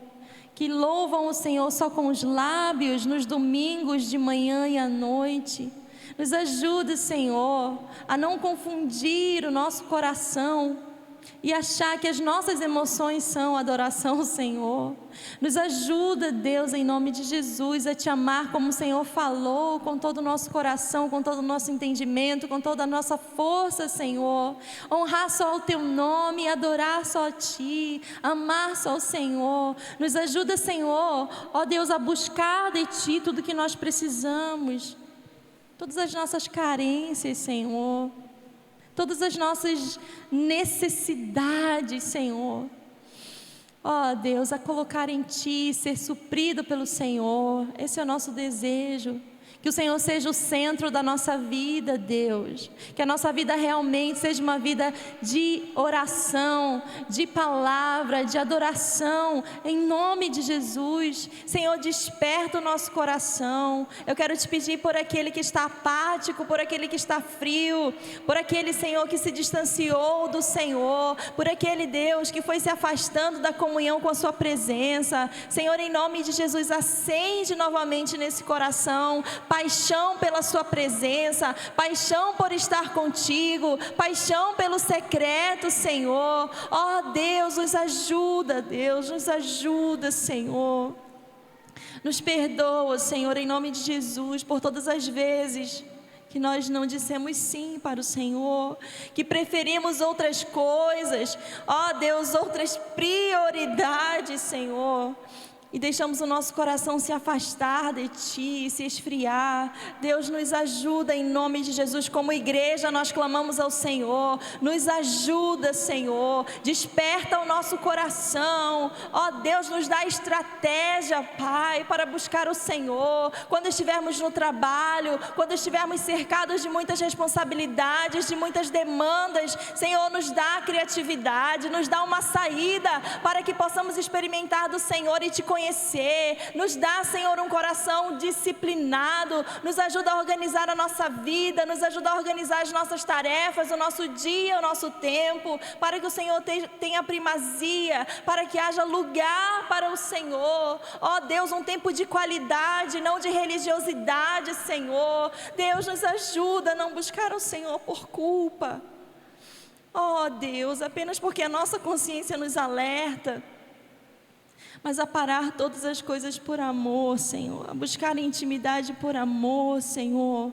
que louvam o Senhor só com os lábios, nos domingos de manhã e à noite. Nos ajuda, Senhor, a não confundir o nosso coração e achar que as nossas emoções são adoração ao Senhor. Nos ajuda, Deus, em nome de Jesus, a Te amar como o Senhor falou, com todo o nosso coração, com todo o nosso entendimento, com toda a nossa força, Senhor. Honrar só o Teu nome, adorar só a Ti, amar só o Senhor. Nos ajuda, Senhor, ó Deus, a buscar de Ti tudo que nós precisamos, todas as nossas carências, Senhor, todas as nossas necessidades, Senhor. Ó Deus, a colocar em Ti, ser suprido pelo Senhor. Esse é o nosso desejo. Que o Senhor seja o centro da nossa vida, Deus. Que a nossa vida realmente seja uma vida de oração, de palavra, de adoração, em nome de Jesus. Senhor, desperta o nosso coração. Eu quero Te pedir por aquele que está apático, por aquele que está frio, por aquele, Senhor, que se distanciou do Senhor, por aquele, Deus, que foi se afastando da comunhão com a Sua presença. Senhor, em nome de Jesus, acende novamente nesse coração paixão pela Sua presença, paixão por estar contigo, paixão pelo secreto, Senhor. Ó Deus, nos ajuda, Senhor. Nos perdoa, Senhor, em nome de Jesus, por todas as vezes que nós não dissemos sim para o Senhor, que preferimos outras coisas, ó Deus, outras prioridades, Senhor, e deixamos o nosso coração se afastar de Ti, se esfriar. Deus, nos ajuda em nome de Jesus. Como igreja nós clamamos ao Senhor, nos ajuda, Senhor, desperta o nosso coração, ó Deus, nos dá estratégia, Pai, para buscar o Senhor, quando estivermos no trabalho, quando estivermos cercados de muitas responsabilidades, de muitas demandas. Senhor, nos dá criatividade, nos dá uma saída, para que possamos experimentar do Senhor e Te conhecer. Nos dá, Senhor, um coração disciplinado, nos ajuda a organizar a nossa vida, nos ajuda a organizar as nossas tarefas, o nosso dia, o nosso tempo, para que o Senhor tenha primazia, para que haja lugar para o Senhor. Ó Deus, um tempo de qualidade, não de religiosidade, Senhor. Deus, nos ajuda a não buscar o Senhor por culpa. Ó Deus, apenas porque a nossa consciência nos alerta, mas a parar todas as coisas por amor, Senhor, a buscar intimidade por amor, Senhor.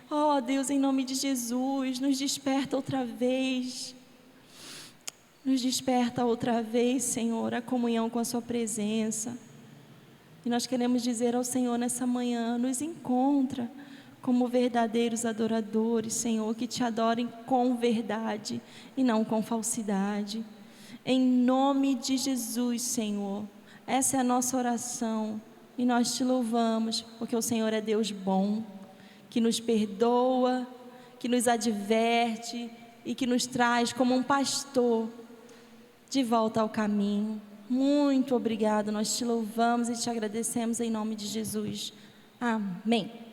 Ó Deus, em nome de Jesus, nos desperta outra vez. Nos desperta outra vez, Senhor, a comunhão com a Sua presença. E nós queremos dizer ao Senhor nessa manhã, nos encontra como verdadeiros adoradores, Senhor, que Te adorem com verdade e não com falsidade. Em nome de Jesus, Senhor. Essa é a nossa oração, e nós Te louvamos, porque o Senhor é Deus bom, que nos perdoa, que nos adverte e que nos traz como um pastor de volta ao caminho. Muito obrigado, nós Te louvamos e Te agradecemos em nome de Jesus. Amém.